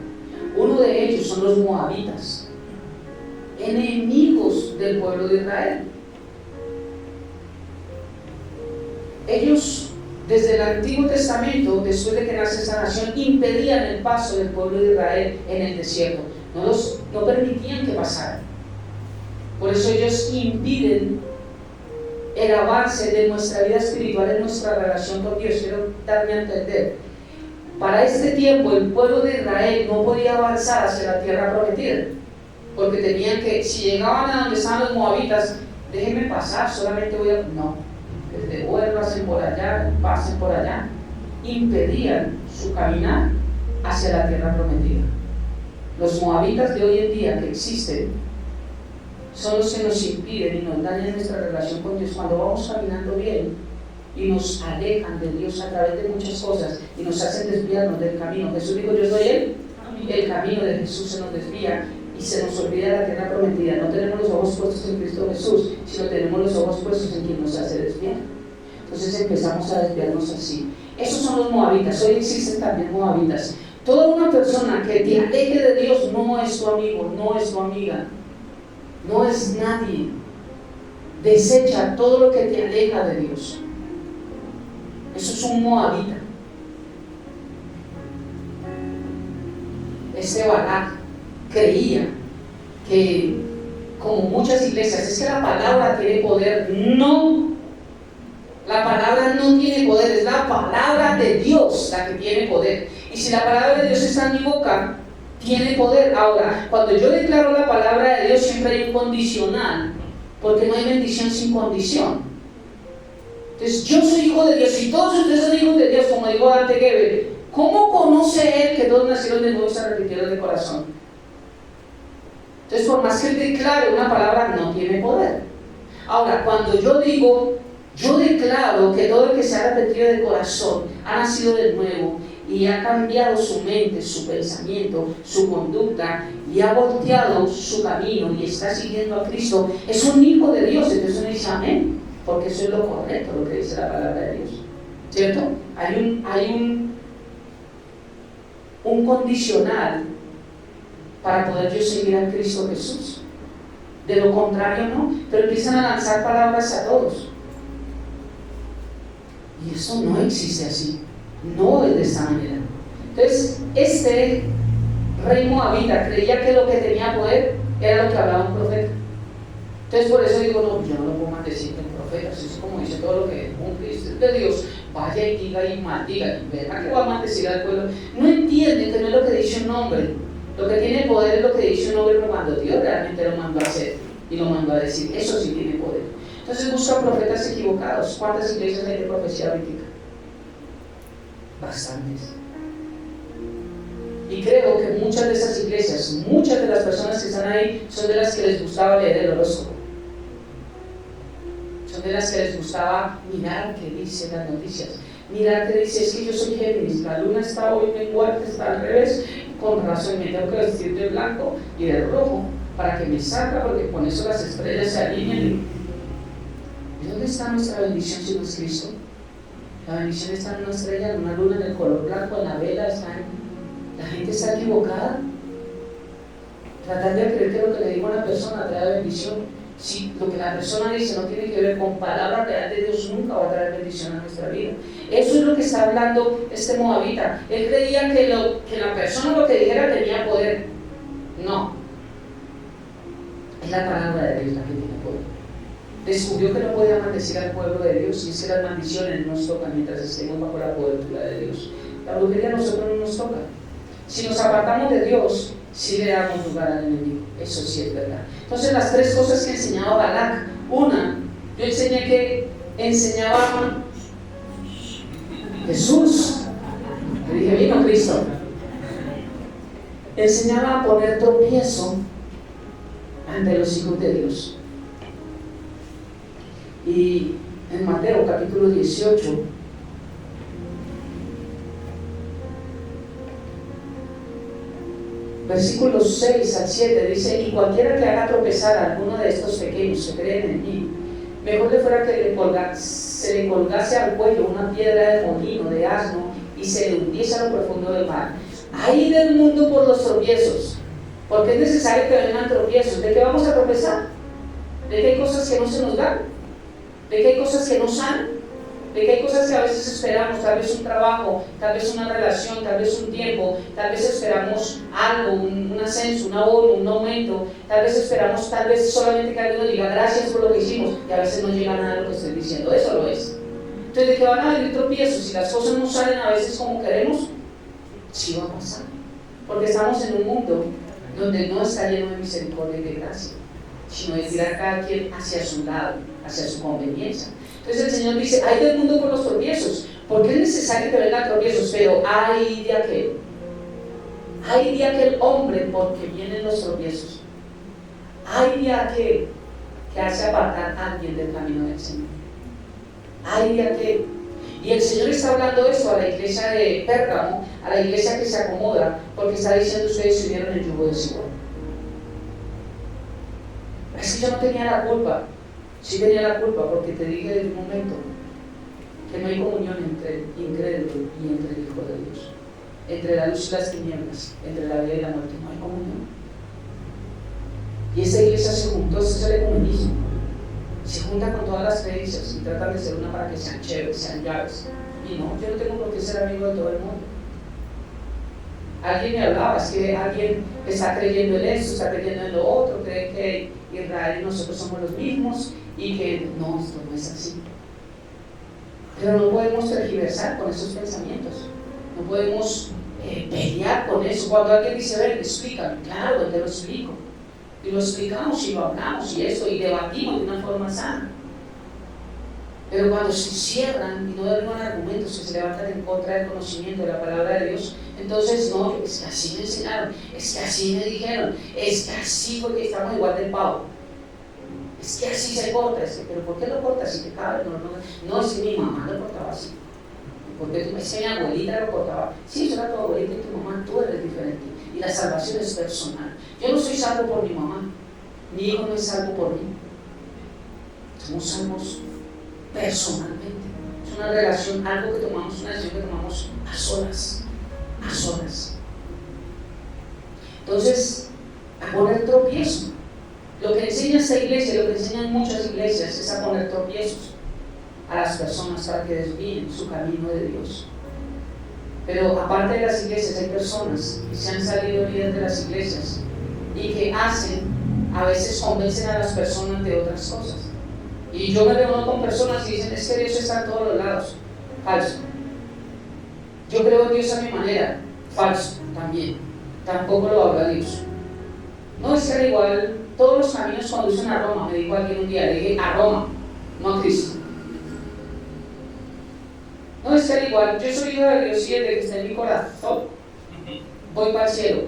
Uno de ellos son los moabitas, enemigos del pueblo de Israel. Ellos, desde el Antiguo Testamento, después de que nace esta nación, impedían el paso del pueblo de Israel en el desierto. No permitían que pasaran. Por eso ellos impiden el avance de nuestra vida espiritual en nuestra relación con Dios. Quiero darme a entender. Para este tiempo el pueblo de Israel no podía avanzar hacia la tierra prometida, porque tenían que, si llegaban a donde estaban los moabitas, déjenme pasar, solamente voy a... No, devuélvanse por allá, pasen por allá. Impedían su caminar hacia la tierra prometida. Los moabitas de hoy en día que existen son los que nos impiden y nos dañan nuestra relación con Dios cuando vamos caminando bien y nos alejan de Dios a través de muchas cosas y nos hacen desviarnos del camino. Jesús dijo, yo soy el camino de Jesús, se nos desvía y se nos olvida la tierra prometida. No tenemos los ojos puestos en Cristo Jesús, sino tenemos los ojos puestos en quien nos hace desviar. Entonces empezamos a desviarnos así. Esos son los moabitas. Hoy existen también moabitas. Toda una persona que te aleje de Dios no es tu amigo, no es tu amiga, no es nadie. Desecha todo lo que te aleja de Dios. Eso es un moabita. este Balac creía que, como muchas iglesias, es que la palabra tiene poder. No, la palabra no tiene poder, es la palabra de Dios la que tiene poder. Y si la palabra de Dios está en mi boca, tiene poder. Ahora, cuando yo declaro la palabra de Dios, siempre hay un condicional, porque no hay bendición sin condición. Entonces, yo soy hijo de Dios, y todos ustedes son hijos de Dios, como dijo Dante Gebel. ¿Cómo conoce él que todos nacieron de nuevo y se arrepintieron de corazón? Entonces, por más que él declare una palabra, no tiene poder. Ahora, cuando yo digo, yo declaro que todo el que se ha arrepentido de corazón ha nacido de nuevo y ha cambiado su mente, su pensamiento, su conducta, y ha volteado su camino y está siguiendo a Cristo, es un hijo de Dios. Entonces uno dice amén, porque eso es lo correcto, lo que dice la palabra de Dios, ¿cierto? Hay un condicional para poder yo seguir a Cristo Jesús. De lo contrario no, pero empiezan a lanzar palabras a todos, y eso no existe así, no es de esta manera. Entonces, este rey moabita creía que lo que tenía poder era lo que hablaba un profeta. Entonces, por eso digo, no, yo no lo puedo maldecir en profetas. Eso es como dice todo lo que un Cristo de Dios, vaya y diga y maldiga, y verá que va a maldecir al pueblo. No entienden que no es lo que dice un hombre. Lo que tiene poder es lo que dice un hombre cuando Dios realmente lo mandó a hacer y lo mandó a decir. Eso sí tiene poder. Entonces busca profetas equivocados. ¿Cuántas iglesias hay de profecía bíblica? Bastantes. Y creo que muchas de esas iglesias, muchas de las personas que están ahí, son de las que les gustaba leer el horóscopo. Son de las que les gustaba mirar qué dicen las noticias. Mirar qué dice, es que yo soy Géminis, la luna está hoy menguante, está al revés, con razón me tengo que vestir de blanco y de rojo para que me salga, porque con eso las estrellas se alinean. ¿Y dónde está nuestra bendición si no es Cristo? La bendición está en una estrella, en una luna, en el color blanco, en la vela. La gente está equivocada, tratando de creer que lo que le digo a una persona trae bendición. Si lo que la persona dice no tiene que ver con palabra real de Dios, nunca va a traer bendición a nuestra vida. Eso es lo que está hablando este moabita. Él creía que la persona lo que dijera tenía poder. No, es la palabra de Dios la que tiene poder. Descubrió que no podía maldecir al pueblo de Dios, y es que las maldiciones nos tocan mientras estemos bajo la cobertura de Dios. La brujería a nosotros no nos toca. Si nos apartamos de Dios, sí le damos lugar al enemigo. Eso sí es verdad. Entonces, las tres cosas que enseñaba Balac: una, yo enseñé que enseñaba Jesús, le dije, vino Cristo. Enseñaba a poner tropiezo ante los hijos de Dios. Y en Mateo capítulo 18, versículos 6 al 7 dice: y cualquiera que haga tropezar a alguno de estos pequeños que creen en mí, mejor le fuera que se le colgase al cuello una piedra de molino de asno y se le hundiese a lo profundo del mar. Ay del mundo por los tropiezos, porque es necesario que vengan tropiezos. ¿De qué vamos a tropezar? ¿De que hay cosas que no se nos dan? ¿De que hay cosas que no salen? ¿De que hay cosas que a veces esperamos? Tal vez un trabajo, tal vez una relación, tal vez un tiempo, tal vez esperamos algo, un ascenso, un abono, un aumento, tal vez esperamos, tal vez solamente que alguien nos diga gracias por lo que hicimos, y a veces no llega nada de lo que estoy diciendo. Eso lo es. Entonces, de que van a venir tropiezos, si las cosas no salen a veces como queremos, sí va a pasar, porque estamos en un mundo donde no está lleno de misericordia y de gracia, sino de tirar cada quien hacia su lado, hacia su conveniencia. Entonces el Señor dice: hay del mundo por los tropiezos, porque es necesario que vengan tropiezos, pero hay de aquel hombre porque vienen los tropiezos, hay de aquel que hace apartar a alguien del camino del Señor, hay de aquel. Y el Señor está hablando esto a la iglesia de Pérgamo, a la iglesia que se acomoda, porque está diciendo: ustedes subieron el yugo desigual. Es que yo no tenía la culpa. Sí tenía la culpa, porque te dije desde un momento que no hay comunión entre el incrédulo y entre el Hijo de Dios, entre la luz y las tinieblas, entre la vida y la muerte. No hay comunión. Y esta iglesia se juntó, ese es el ecumenismo. Se junta con todas las creencias y tratan de ser una para que sean chéveres, sean llaves. Y no, yo no tengo por qué ser amigo de todo el mundo. Alguien me hablaba, es que alguien está creyendo en esto, está creyendo en lo otro, cree que Israel y nosotros somos los mismos y que no, esto no es así. Pero no podemos tergiversar con esos pensamientos, no podemos pelear con eso. Cuando alguien dice, ven, explícame, claro, te lo explico. Y lo explicamos y lo hablamos y eso, y debatimos de una forma sana. Pero cuando se cierran y no derriban argumentos que se levantan en contra del conocimiento de la palabra de Dios, entonces no, es que así me enseñaron, es que así me dijeron, es que así porque estamos igual del pavo, es que así se corta, pero ¿por qué lo cortas si te cabe? No, es que mi mamá lo cortaba así, porque es que mi abuelita lo cortaba, sí, eso era tu abuelita y tu mamá, tú eres diferente, y la salvación es personal. Yo no soy salvo por mi mamá, mi hijo no es salvo por mí, somos salvos personalmente. Es una relación, algo que tomamos, una decisión que tomamos a solas. Entonces, a poner tropiezo. Lo que enseña esta iglesia, lo que enseñan muchas iglesias, es a poner tropiezos a las personas para que desvíen su camino de Dios. Pero aparte de las iglesias, hay personas que se han salido líderes de las iglesias y que a veces convencen a las personas de otras cosas. Y yo me reúno con personas que dicen, es que Dios está en todos los lados. Falso. Yo creo en Dios a mi manera. Falso también. Tampoco lo habla Dios. No es que al igual, todos los caminos conducen a Roma, me dijo alguien un día, le dije a Roma, no a Cristo. No es que al igual, yo soy hijo de Dios y el que está en mi corazón, voy para el cielo.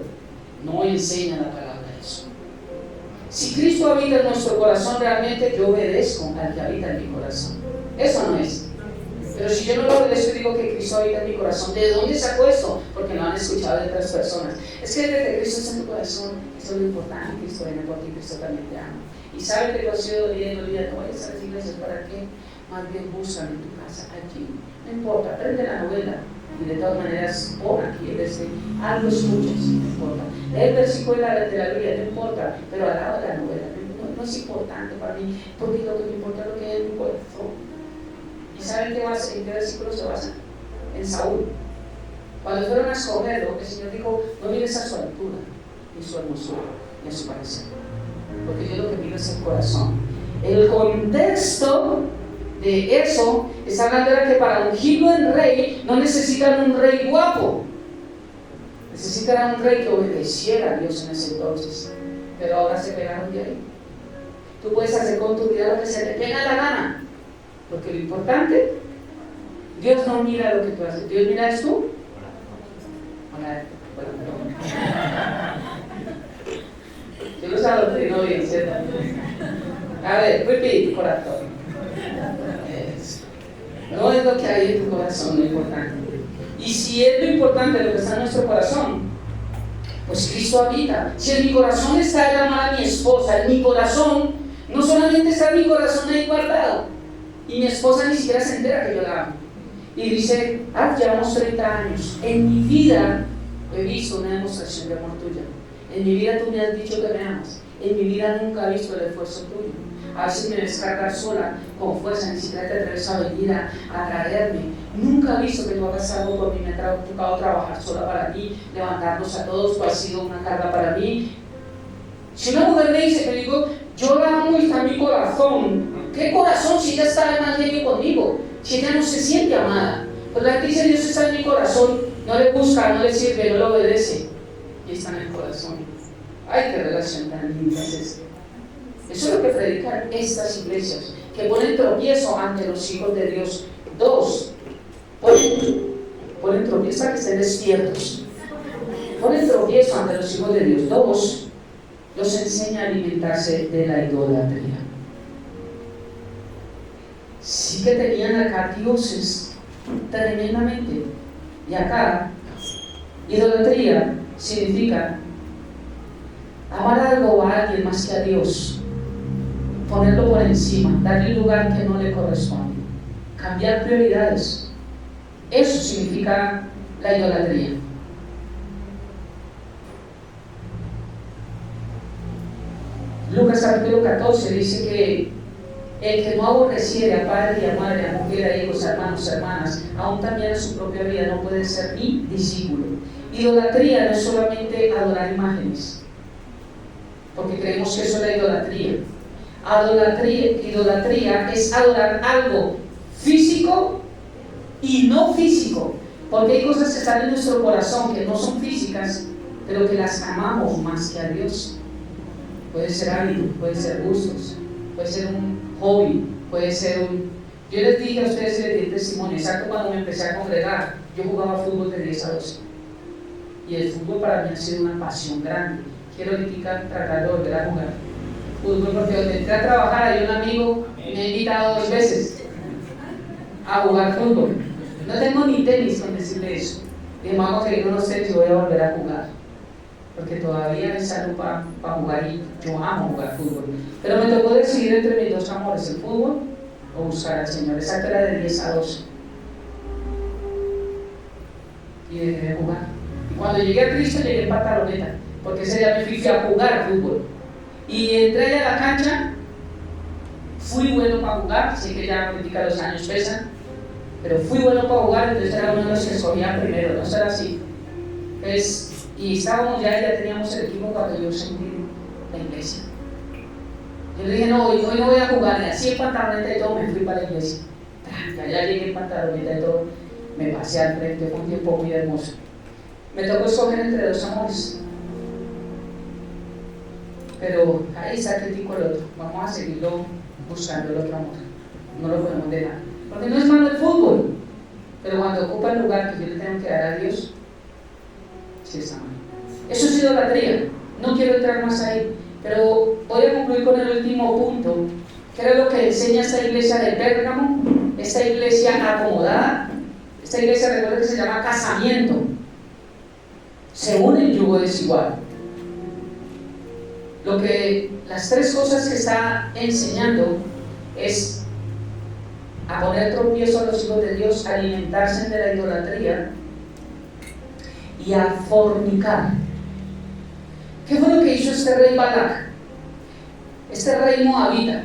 No enseña la palabra eso. Si Cristo habita en nuestro corazón, realmente yo obedezco al que habita en mi corazón. Eso no es. Pero si yo no lo obedezco y digo que Cristo habita en mi corazón, ¿de dónde saco esto? Porque lo han escuchado de otras personas. Es que desde que Cristo está en tu corazón, eso es lo importante. Cristo viene por ti, Cristo también te ama. Y sabe que tú has sido dolido y dolida, no vayas a las iglesias, ¿para qué? Más bien buscan en tu casa, allí. No importa, aprende la novela. Y de todas maneras, pon aquí, algo escuchas, no importa. El versículo de la Biblia, no importa, pero al lado de la novela, no es importante para mí, porque lo que me importa es lo que hay en mi corazón. ¿Y saben en qué versículo se basa? En Saúl. Cuando fueron a escogerlo, el Señor dijo, no mires a su altura, ni su hermosura, ni a su parecer, porque yo lo que miro es el corazón. El contexto de eso está hablando de que para ungirlo en rey no necesitan un rey guapo, necesitan un rey que obedeciera a Dios en ese entonces, pero ahora se pegaron de ahí. Tú puedes hacer con tu vida lo que se te pega la gana, porque lo importante, Dios no mira lo que tú haces, Dios mira es tú. Yo lo saludo y no bien, ¿cierto? A ver, repeat, corazón. No es lo que hay en tu corazón lo importante. Y si es lo importante lo que está en nuestro corazón, pues Cristo habita. Si en mi corazón está el amar a mi esposa, en mi corazón, no solamente está mi corazón ahí guardado, y mi esposa ni siquiera se entera que yo la amo. Y dice, llevamos 30 años, en mi vida he visto una demostración de amor tuya. En mi vida tú me has dicho que me amas. En mi vida nunca he visto el esfuerzo tuyo. A veces me ves cargar sola, con fuerza, ni siquiera te atreves a venir a traerme. Nunca he visto que tú hagas algo por mí. Me ha tocado trabajar sola para mí, levantarnos a todos, tú has sido una carga para mí. Si una mujer me dice, te digo, yo la amo y está en mi corazón. ¿Qué corazón si ella está más lleno conmigo? Si ella no se siente amada. Pues la que dice Dios está en mi corazón, no le busca, no le sirve, no le obedece. Y está en el corazón. Ay, qué relación tan linda es esta. Eso es lo que predican estas iglesias, que ponen tropiezo ante los hijos de Dios. 2, ponen tropiezo para que estén despiertos. Ponen tropiezo ante los hijos de Dios. 2, los enseña a alimentarse de la idolatría. Sí que tenían acá dioses tremendamente. Y acá, idolatría significa amar algo o a alguien más que a Dios, ponerlo por encima, darle el lugar que no le corresponde, cambiar prioridades. Eso significa la idolatría. Lucas capítulo 14 dice que El que no aborreciere a padre y a madre, a mujer, a hijos, a hermanos, a hermanas, aún también a su propia vida, no puede ser mi discípulo. Idolatría no es solamente adorar imágenes, porque creemos que eso es la idolatría. Idolatría es adorar algo físico y no físico, porque hay cosas que están en nuestro corazón que no son físicas, pero que las amamos más que a Dios. Puede ser hábito, puede ser gustos, puede ser un hobby, puede ser un... Yo les dije a ustedes, les di testimonio, exacto cuando me empecé a congregar, yo jugaba fútbol de 10 a 12, y el fútbol para mí ha sido una pasión grande. Quiero ahorita tratar de volver a jugar fútbol, porque donde entré a trabajar hay un amigo, me ha invitado 2 veces a jugar fútbol. No tengo ni tenis con decirle eso. Y vamos a conseguir unos tenis y voy a volver a jugar, porque todavía hay salud para jugar y yo amo jugar fútbol. Pero me tocó decidir entre mis 2 amores, el fútbol o buscar al Señor. Exacto, era de 10 a 12. Y dejé de jugar. Y cuando llegué a Cristo llegué en pantaloneta, porque ese día me fui a jugar fútbol. Y entré a la cancha, fui bueno para jugar, sé que ya los años pesan, pero fui bueno para jugar, entonces era uno de los que escogían primero, no será así. Pues, y estábamos ya teníamos el equipo cuando yo sentí la iglesia. Yo le dije, no, hoy no voy a jugar, y así en pantaloneta y todo, me fui para la iglesia. Ya llegué en pantaloneta y todo, me pasé al frente, fue un tiempo muy hermoso. Me tocó escoger entre 2 amores. Pero ahí está crítico el otro, vamos a seguirlo buscando el otro amor, no lo podemos dejar, porque no es malo el fútbol, pero cuando ocupa el lugar que yo le tengo que dar a Dios, sí está mal. Eso es idolatría, no quiero entrar más ahí, pero voy a concluir con el último punto, que era lo que enseña esta iglesia de Pérgamo, esta iglesia acomodada. Esta iglesia, recuerda que se llama casamiento, se une el yugo desigual. Las 3 cosas que está enseñando es a poner tropiezo a los hijos de Dios, a alimentarse de la idolatría y a fornicar. ¿Qué fue lo que hizo este rey Balac? Este rey moabita.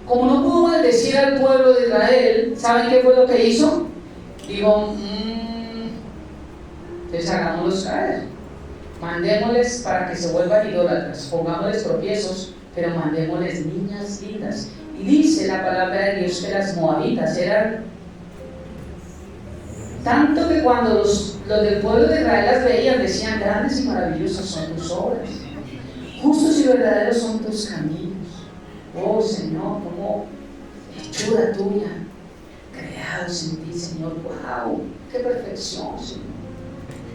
Como no pudo maldecir al pueblo de Israel, ¿saben qué fue lo que hizo? Dijo, entonces hagámoslos caer. Mandémosles para que se vuelvan idólatras, pongámosles tropiezos, pero mandémosles niñas lindas. Y dice la palabra de Dios que las moabitas eran tanto que cuando los del pueblo de Israel las veían, decían, grandes y maravillosas son tus obras, justos y verdaderos son tus caminos. Oh Señor, como hechura tuya, creados en ti, Señor. Wow, qué perfección, Señor.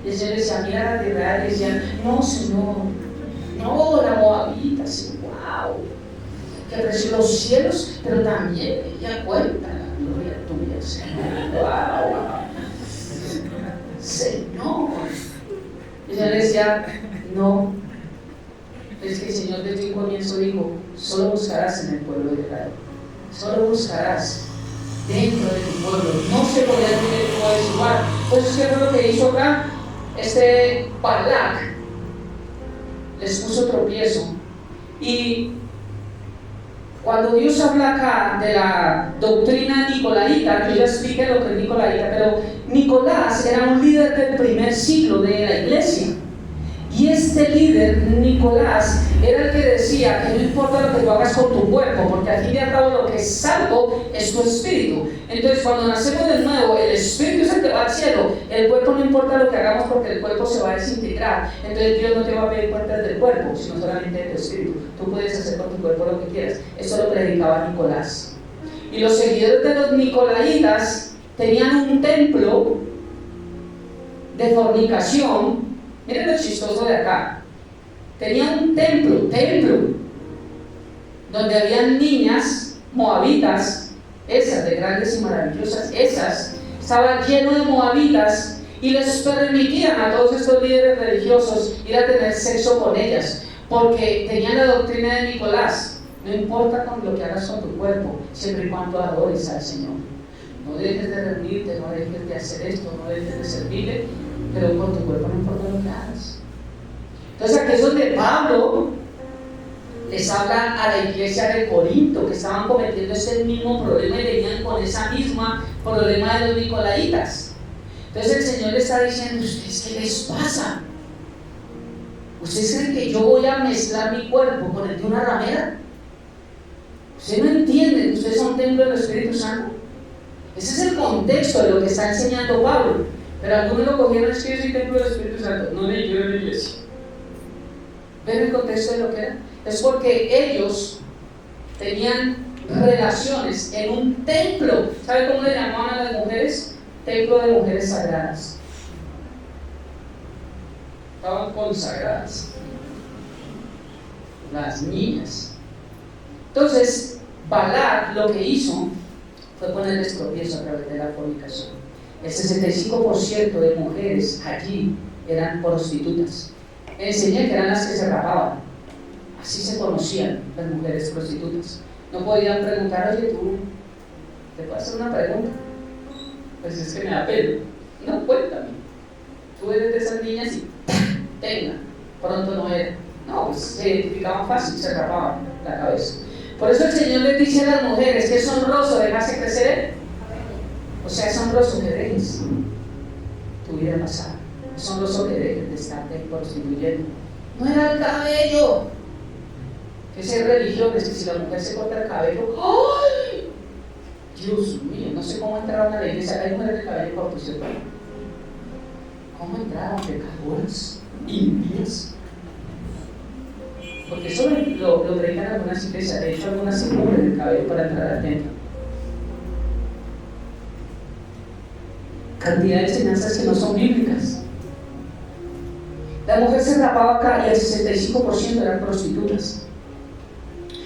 Y el Señor decía, mira la tierra, y decían, no, Señor, no, la moabita, sí, wow, que apreció los cielos, pero también ella cuenta la gloria tuya, Señor, wow, Señor. Y el Señor decía, no, es que el Señor desde un comienzo dijo, solo buscarás en el pueblo de Israel, solo buscarás dentro de tu pueblo, no se podía tener como desigual. Entonces, ¿qué fue lo que hizo acá? Este Balac les puso tropiezo. Y cuando Dios habla acá de la doctrina nicolaíta, yo ya expliqué lo que es nicolaíta, pero Nicolás era un líder del primer siglo de la iglesia. Y este líder, Nicolás, era el que decía que no importa lo que tú hagas con tu cuerpo, porque al fin y al cabo lo que es salvo es tu espíritu. Entonces, cuando nacemos de nuevo, el espíritu es el que va al cielo, el cuerpo no importa lo que hagamos porque el cuerpo se va a desintegrar. Entonces, Dios no te va a pedir cuentas del cuerpo, sino solamente de tu espíritu. Tú puedes hacer con tu cuerpo lo que quieras. Eso lo predicaba Nicolás. Y los seguidores de los nicolaitas tenían un templo de fornicación. Miren lo chistoso de acá. Tenía un templo, donde habían niñas moabitas, esas de grandes y maravillosas, esas, estaba lleno de moabitas y les permitían a todos estos líderes religiosos ir a tener sexo con ellas, porque tenían la doctrina de Nicolás, no importa con lo que hagas con tu cuerpo, siempre y cuando adores al Señor. No dejes de reunirte, no dejes de hacer esto, no dejes de servirle, pero con tu cuerpo no importa lo que hagas. Entonces aquí es donde Pablo les habla a la iglesia de Corinto, que estaban cometiendo ese mismo problema y venían con esa misma problema de los nicolaitas. Entonces el Señor le está diciendo: ¿ustedes qué les pasa? ¿Ustedes creen que yo voy a mezclar mi cuerpo con el de una ramera? ¿Ustedes no entienden que ustedes son templo del Espíritu Santo? Ese es el contexto de lo que está enseñando Pablo. Pero algunos lo cogieron: es que yo soy templo del Espíritu Santo. No leí yo en la iglesia. ¿Ven el contexto de lo que era? Es porque ellos tenían relaciones en un templo. ¿Sabe cómo le llamaban a las mujeres? Templo de mujeres sagradas. Estaban consagradas las niñas. Entonces Balac lo que hizo fue ponerles tropiezo a través de la fornicación. El 65% de mujeres allí eran prostitutas. Enseñé que eran las que se rapaban. Así se conocían las mujeres prostitutas. No podían preguntar: oye, tú, ¿te puedo hacer una pregunta? Pues es que me da pena. No, cuéntame. Tú eres de esas niñas y tenga. Pronto no era. No, pues se identificaban fácil, se rapaban la cabeza. Por eso el Señor les dice a las mujeres que es honroso dejarse crecer. O sea, es honroso que dejes tu vida pasada. Es honroso que dejes de estarte prostituyendo. No era el cabello. Que es religiones, que si la mujer se corta el cabello, ¡ay! Dios mío, no sé cómo entraron a la iglesia. Hay mujeres de cabello corto, ¿cierto? ¿Cómo entraron? Pecadoras, impías. Porque eso lo predican algunas iglesias. De hecho, algunas se cubren el cabello para entrar al templo. Cantidad de enseñanzas que no son bíblicas. La mujer se rapaba acá y el 65% eran prostitutas.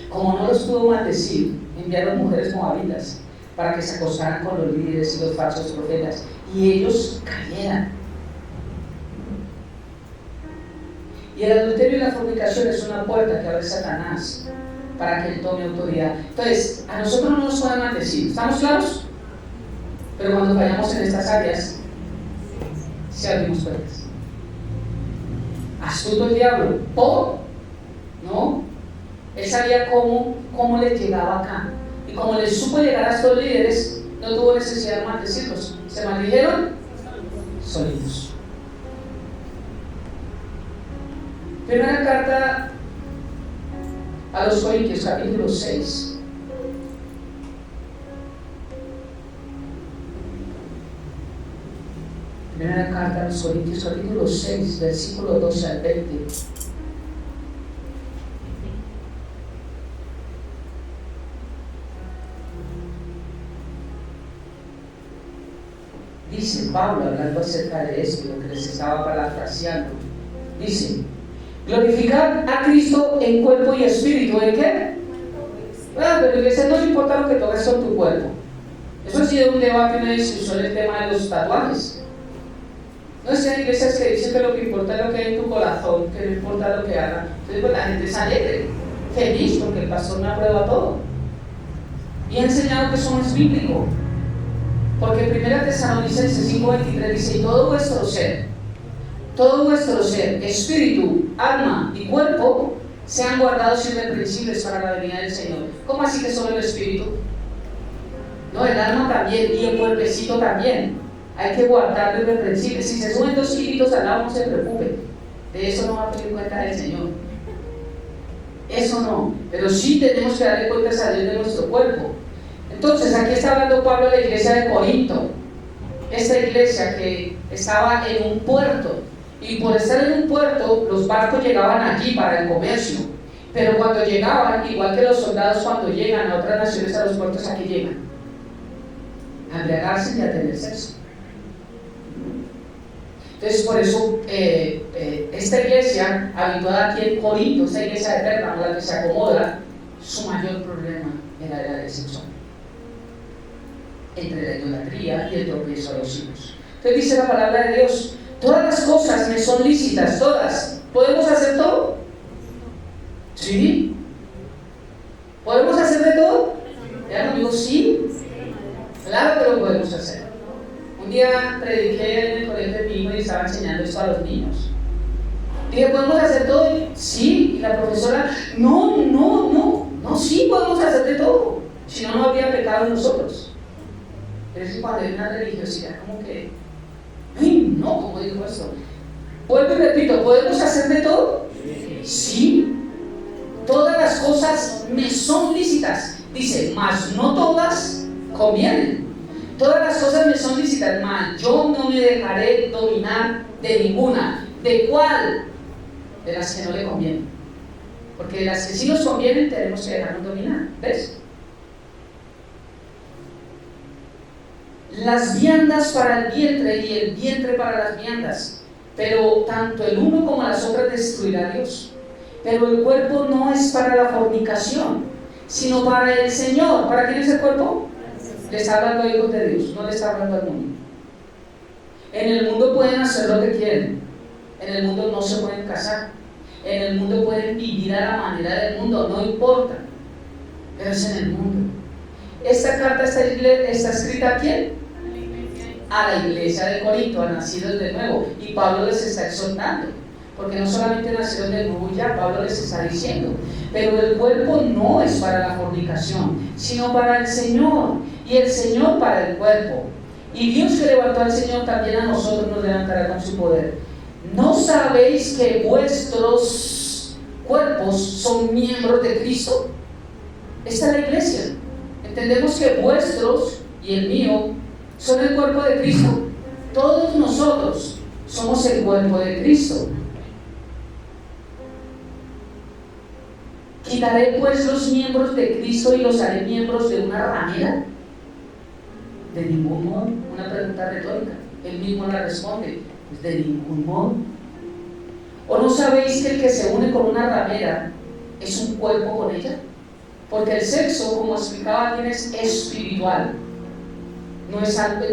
Como no los pudo maldecir, enviaron mujeres moabitas para que se acostaran con los líderes y los falsos profetas, y ellos cayeran. Y el adulterio y la fornicación es una puerta que abre Satanás para que él tome autoridad. Entonces, a nosotros no nos pueden maldecir, ¿estamos claros? Pero cuando fallamos en estas áreas, se abrimos puertas. Astuto el diablo, ¿no? Él sabía cómo les llegaba acá. Y como les supo llegar a estos líderes, no tuvo necesidad de maldecirlos. Se maldijeron solitos. Primera carta a los Corintios, capítulo 6. Primera carta a los Corintios, capítulo 6, versículo 12 al 20. Dice Pablo, hablando acerca de esto, lo que les estaba parafraseando, dice: glorificar a Cristo en cuerpo y espíritu. ¿En qué? Pero en iglesia no importa lo que toques con tu cuerpo. Eso ha sido un debate, una discusión, el tema de los tatuajes. No es que hay iglesias que dicen que lo que importa es lo que hay en tu corazón, que no importa lo que haga. Entonces pues la gente es alegre, feliz, porque el pastor me aprueba todo. Y ha enseñado que eso no es bíblico. Porque 1 Tesalonicenses 5:23 dice: y todo vuestro ser, espíritu, alma y cuerpo, sean guardados irreprensibles para la venida del Señor. ¿Cómo así que solo el espíritu? No, el alma también y el cuerpecito también. Hay que guardarlo irreprensible. Si se suben 2 kilitos al lado, no se preocupe. De eso no va a pedir cuenta el Señor. Eso no. Pero sí tenemos que darle cuentas a Dios de nuestro cuerpo. Entonces, aquí está hablando Pablo de la iglesia de Corinto. Esta iglesia que estaba en un puerto. Y por estar en un puerto, los barcos llegaban allí para el comercio. Pero cuando llegaban, igual que los soldados cuando llegan a otras naciones, a los puertos, aquí llegan a embriagarse y a tener sexo. Entonces, por eso esta iglesia, habituada aquí en Corinto, esta iglesia de Pérgamo, la que se acomoda, su mayor problema era el área sexual, entre la idolatría y el tropiezo a los hijos. Entonces dice la palabra de Dios: todas las cosas me son lícitas, todas. ¿Podemos hacer todo? ¿Sí? ¿Podemos hacer de todo? Ya no digo sí. Claro que lo podemos hacer. Un día prediqué en el colegio de mi hijo y estaba enseñando esto a los niños. Dije, ¿podemos hacer todo? Sí. Y la profesora, no, sí podemos hacer de todo. Si no, no habría pecado en nosotros. Pero es que cuando hay una religiosidad, como que, ¡ay, no! ¿Cómo dijo esto? Vuelvo y repito, ¿podemos hacer de todo? Sí. Todas las cosas me son lícitas. Dice, mas no todas convienen. Todas las cosas me son lícitas, mas yo no me dejaré dominar de ninguna. ¿De cuál? De las que no le convienen. Porque de las que sí nos convienen tenemos que dejarnos dominar. ¿Ves? Las viandas para el vientre y el vientre para las viandas. Pero tanto el uno como las otras destruirá Dios. Pero el cuerpo no es para la fornicación, sino para el Señor. ¿Para quién es el cuerpo? Le está hablando a hijos de Dios, no le está hablando al mundo. En el mundo pueden hacer lo que quieren. En el mundo no se pueden casar. En el mundo pueden vivir a la manera del mundo, no importa. Pero es en el mundo. Esta carta está escrita ¿a quién? A la iglesia de Corinto, a nacidos de nuevo. Y Pablo les está exhortando. Porque no solamente nacieron de nuevo ya, Pablo les está diciendo, pero el cuerpo no es para la fornicación, sino para el Señor, y el Señor para el cuerpo. Y Dios que levantó al Señor también a nosotros nos levantará con su poder. ¿No sabéis que vuestros cuerpos son miembros de Cristo? Esta es la iglesia. Entendemos que vuestros y el mío son el cuerpo de Cristo. Todos nosotros somos el cuerpo de Cristo. ¿Quitaré pues los miembros de Cristo y los haré miembros de una ramera? De ningún modo. Una pregunta retórica. Él mismo la responde. Pues de ningún modo. ¿O no sabéis que el que se une con una ramera es un cuerpo con ella? Porque el sexo, como explicaba bien, es espiritual. No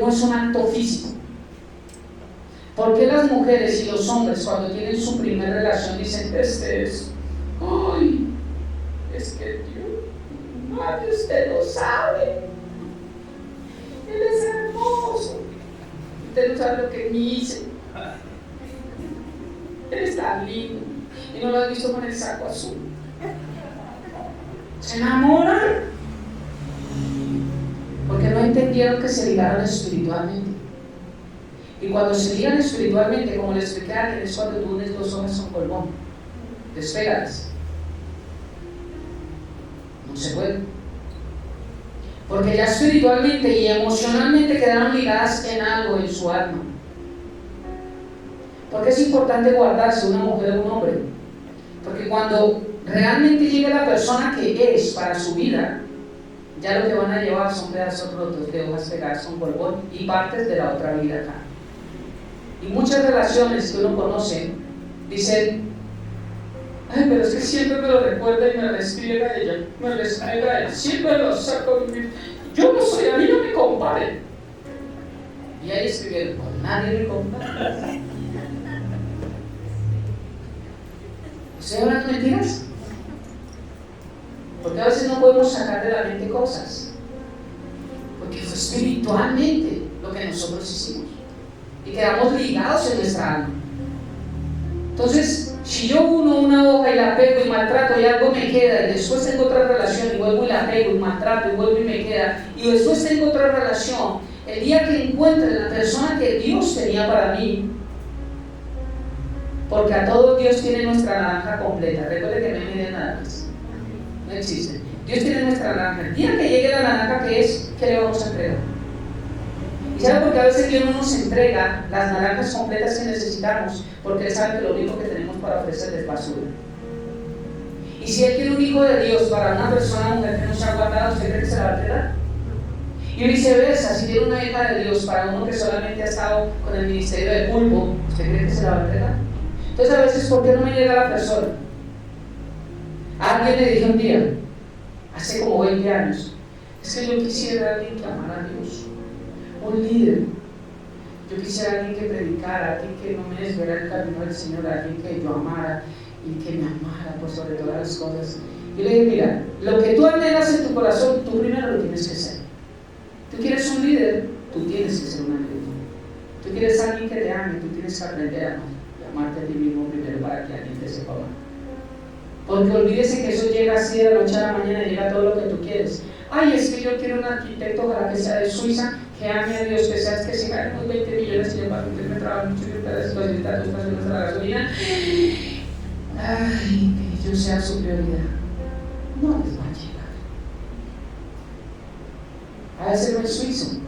es un acto físico. ¿Por qué las mujeres y los hombres cuando tienen su primera relación dicen, ¡ay! Es que Dios, ay, usted lo sabe, Él es hermoso, usted no sabe lo que me hice, Él es tan lindo, y no lo has visto con el saco azul. Se enamoran porque no entendieron que se ligaron espiritualmente. Y cuando se ligan espiritualmente, como les expliqué antes, es cuando tú unes dos hojas a un colmón, despégalas. No se puede, porque ya espiritualmente y emocionalmente quedaron ligadas en algo en su alma. ¿Por qué es importante guardarse una mujer o un hombre? Porque cuando realmente llegue la persona que es para su vida, ya lo que van a llevar son pedazos rotos de hojas pegadas con polvón y partes de la otra vida acá. Y muchas relaciones que uno conoce dicen, ay, pero es que siempre me lo recuerda y me restriega ella, me restriega él, siempre lo saco de mí. Yo no soy, a mí no me comparen. Y ahí escribieron, con nadie me comparen. ¿Estoy hablando mentiras? Porque a veces no podemos sacar de la mente cosas. Porque fue espiritualmente lo que nosotros hicimos. Y quedamos ligados en nuestra alma. Entonces, si yo uno una hoja y la pego y maltrato y algo me queda, y después tengo otra relación y vuelvo y la pego y maltrato y vuelvo y me queda, y después tengo otra relación, el día que encuentre la persona que Dios tenía para mí, porque a todos Dios tiene nuestra naranja completa. Recuerde que no hay medias naranjas, no existe. Dios tiene nuestra naranja. El día que llegue la naranja que es, ¿qué le vamos a entregar? ¿Y sabe por qué a veces Dios no nos entrega las naranjas completas que necesitamos? Porque Él sabe que lo único que tenemos para ofrecerle es basura. Y si Él quiere un hijo de Dios para una persona, mujer que no se ha guardado, ¿usted cree que se la va a entregar? Y viceversa, si tiene una hija de Dios para uno que solamente ha estado con el ministerio del pulpo, ¿usted cree que se la va a entregar? Entonces a veces, ¿por qué no me llega la persona? Alguien le dijo un día, hace como 20 años, es que yo quisiera alguien que amara a Dios, un líder. Yo quisiera alguien que predicara, alguien que no me desviara el camino del Señor, alguien que yo amara y que me amara por sobre todas las cosas. Yo le dije, mira, lo que tú anhelas en tu corazón, tú primero lo tienes que ser. Tú quieres un líder, tú tienes que ser una líder. Tú quieres alguien que te ame, tú tienes que aprender a amar. amarte a ti mismo primero para que alguien te sepa amar. Porque olvídese que eso llega así de la noche a la mañana y llega todo lo que tú quieres. Ay, es que yo quiero un arquitecto, ojalá que sea de Suiza, que ame a Dios, que sea que si ganemos 20 millones y yo para que me trabajo mucho y para después de tus estaciones de la gasolina. Ay, que yo sea su prioridad. No les va a llegar. A veces no es suizo,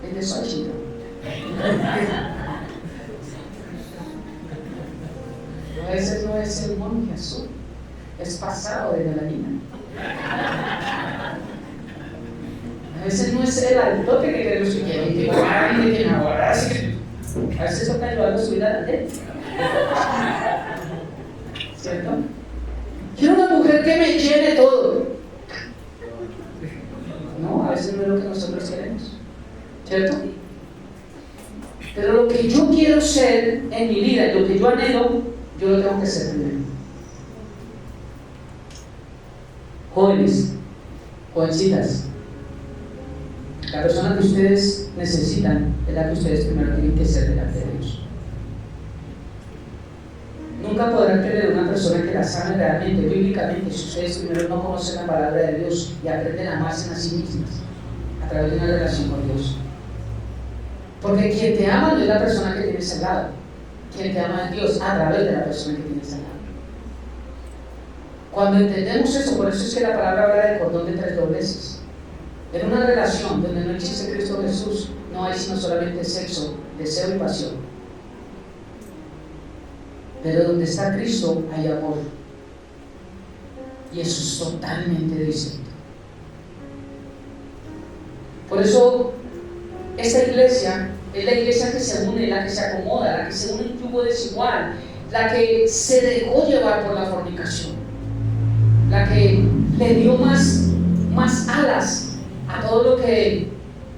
es de Xochitl. A veces no es el monje azul, es pasado de melanina. A veces no es el altote que queremos que me abrace. A veces toca llevarlo a subir a la gente. ¿Cierto? Quiero una mujer que me llene todo. No, a veces no es lo que nosotros queremos. ¿Cierto? Pero lo que yo quiero ser en mi vida, lo que yo anhelo, yo lo tengo que ser primero. Jóvenes, jovencitas, la persona que ustedes necesitan es la que ustedes primero tienen que ser delante de Dios. Nunca podrán tener una persona que las ame realmente, bíblicamente, si ustedes primero no conocen la palabra de Dios y aprenden a amarse a sí mismas a través de una relación con Dios. Porque quien te ama no es la persona que tienes al lado, quien te ama es Dios a través de la persona que tienes al lado. Cuando entendemos eso, por eso es que la palabra habla de cordón de 3 dobleces. En una relación donde no existe Cristo Jesús, no hay sino solamente sexo, deseo y pasión. Pero donde está Cristo hay amor. Y eso es totalmente distinto. Por eso, esta iglesia es la iglesia que se une, la que se acomoda, la que se une en yugo desigual, la que se dejó llevar por la fornicación, la que le dio más alas a todo lo que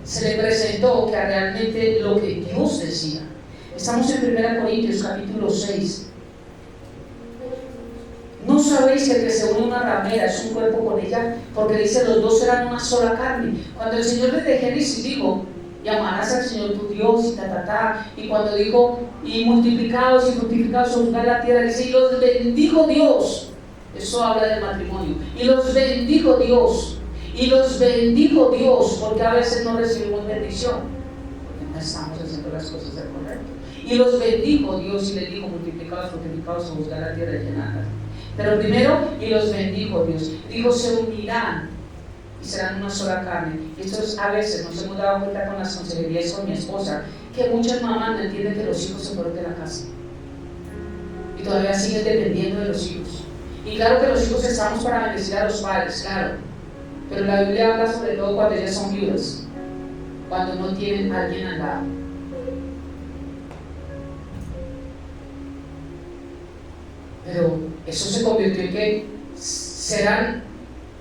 se le presentó que a realmente lo que Dios decía. Estamos en 1 Corintios capítulo 6. ¿No sabéis que el que se une a una ramera es un cuerpo con ella? Porque dice, los dos serán una sola carne. Cuando el Señor desde Génesis dijo, y amarás al Señor tu Dios, y cuando dijo, y multiplicados y fructificados sobre la tierra, dice, y los bendijo Dios. Eso habla del matrimonio. Y los bendijo Dios. Y los bendijo Dios, porque a veces no recibimos bendición, porque no estamos haciendo las cosas de correcto. Y los bendijo Dios y les dijo, multiplicados, fructificados, juzgar la tierra y llenarla. Pero primero, y los bendijo Dios. Dijo, se unirán y serán una sola carne. Y esto es, a veces nos hemos dado cuenta con las consejerías con mi esposa, que muchas mamás no entienden que los hijos se fueron de la casa. Y todavía siguen dependiendo de los hijos. Y claro que los hijos estamos para bendecir a los padres, claro. Pero la Biblia habla sobre todo cuando ellas son viudas, cuando no tienen a alguien al lado. Pero eso se convirtió en que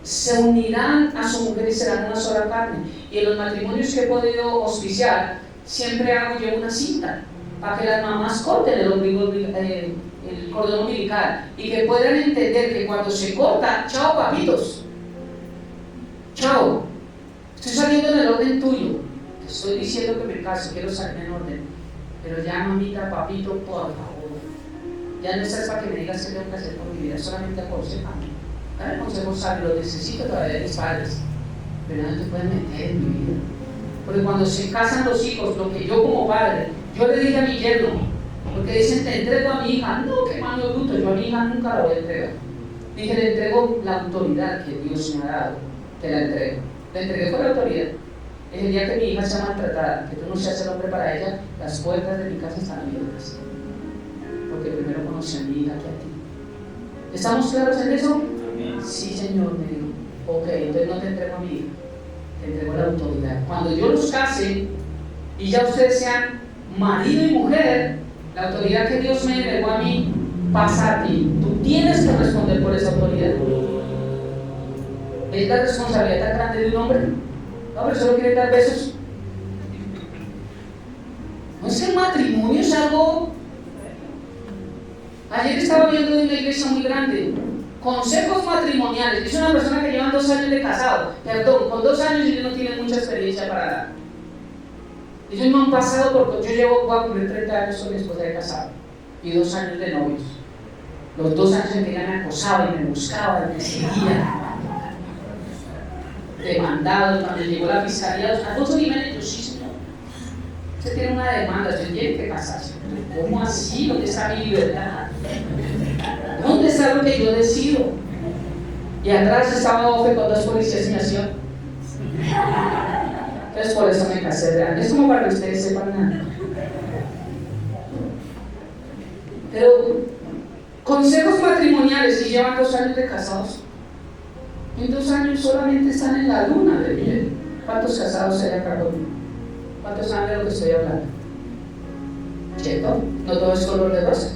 se unirán a su mujer y serán una sola carne. Y en los matrimonios que he podido auspiciar, siempre hago yo una cinta para que las mamás corten el cordón umbilical y que puedan entender que cuando se corta, chao papitos, chao, estoy saliendo en el orden tuyo, te estoy diciendo que me caso, quiero salir en orden, pero ya mamita, papito, por favor, ya no estás para que me digas qué tengo que hacer con mi vida, solamente aconsejame. El consejo sabio lo necesito todavía de mis padres, pero no te pueden meter en mi vida. Porque cuando se casan los hijos, lo que yo como padre, yo le dije a mi yerno, porque dicen, te entrego a mi hija. No, qué mano bruto, yo a mi hija nunca la voy a entregar. Dije, le entrego la autoridad que Dios me ha dado, te la entrego. Le entregué con la autoridad. Es el día que mi hija sea maltratada, que tú no seas el hombre para ella, las puertas de mi casa están abiertas. Porque primero conocí a mi hija que a ti. ¿Estamos claros en eso? Sí, Señor, me dijo. Ok, entonces no te entrego a mi hija, te entrego la autoridad. Cuando yo los case y ya ustedes sean marido y mujer, la autoridad que Dios me entregó a mí pasa a ti. Tú tienes que responder por esa autoridad. ¿Es la responsabilidad tan grande de un hombre? No, pero solo quiere dar besos. No es que el matrimonio es algo. Ayer estaba viendo de una iglesia muy grande. Consejos matrimoniales. Es una persona que llevan 2 años de casado. Perdón, con 2 años ellos no tienen mucha experiencia para dar. Ellos no han pasado por. Yo voy a cumplir 30 años con mi esposa de casado. y 2 años de novios. Los 2 años en que ella me acosaba y me buscaba y me seguía. Demandado, cuando llegó la fiscalía, Alfonso Jiménez, yo sí, señor. Usted tiene una demanda, usted tiene que casarse. ¿Cómo así? ¿Dónde está mi libertad? ¿Dónde está lo que yo decido? Y atrás estaba Ofe con 2 policías en acción. Entonces por eso me casé de grande. Es como para que ustedes sepan nada. Pero consejos matrimoniales, si llevan 2 años de casados, en 2 años solamente están en la luna de miel. ¿Cuántos casados hay acá conmigo? ¿Cuántos saben de lo que estoy hablando? ¿Cierto? No todo es color de rosa.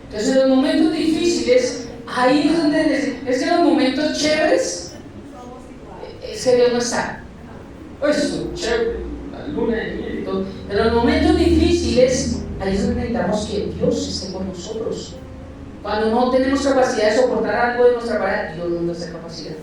Entonces en los momentos difíciles, ahí es donde es que en los momentos chéveres, ese Dios no está. Eso, chévere, la luna de miel y todo. En los momentos difíciles, ahí es donde necesitamos que Dios esté con nosotros. Cuando no tenemos capacidad de soportar algo de nuestra pareja, Dios nos da esa capacidad.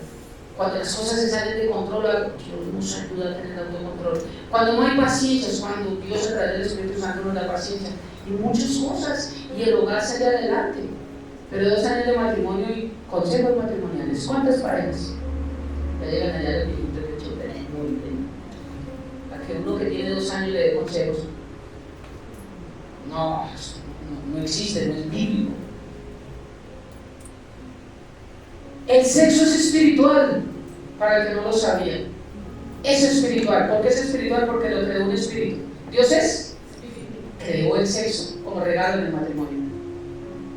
Cuando las cosas se salen de control, Dios nos ayuda a tener autocontrol. Cuando no hay paciencia, es cuando Dios a través del Espíritu Santo nos da paciencia. Y muchas cosas, y el hogar sale adelante. Pero 2 años de matrimonio y consejos matrimoniales. ¿Cuántas parejas? Ya llegan allá los viejitos que chupen muy bien. A que uno que tiene 2 años le dé consejos. No existe, no es bíblico. El sexo es espiritual, para el que no lo sabía. Es espiritual. ¿Por qué es espiritual? Porque lo creó un espíritu. Dios creó el sexo como regalo en el matrimonio.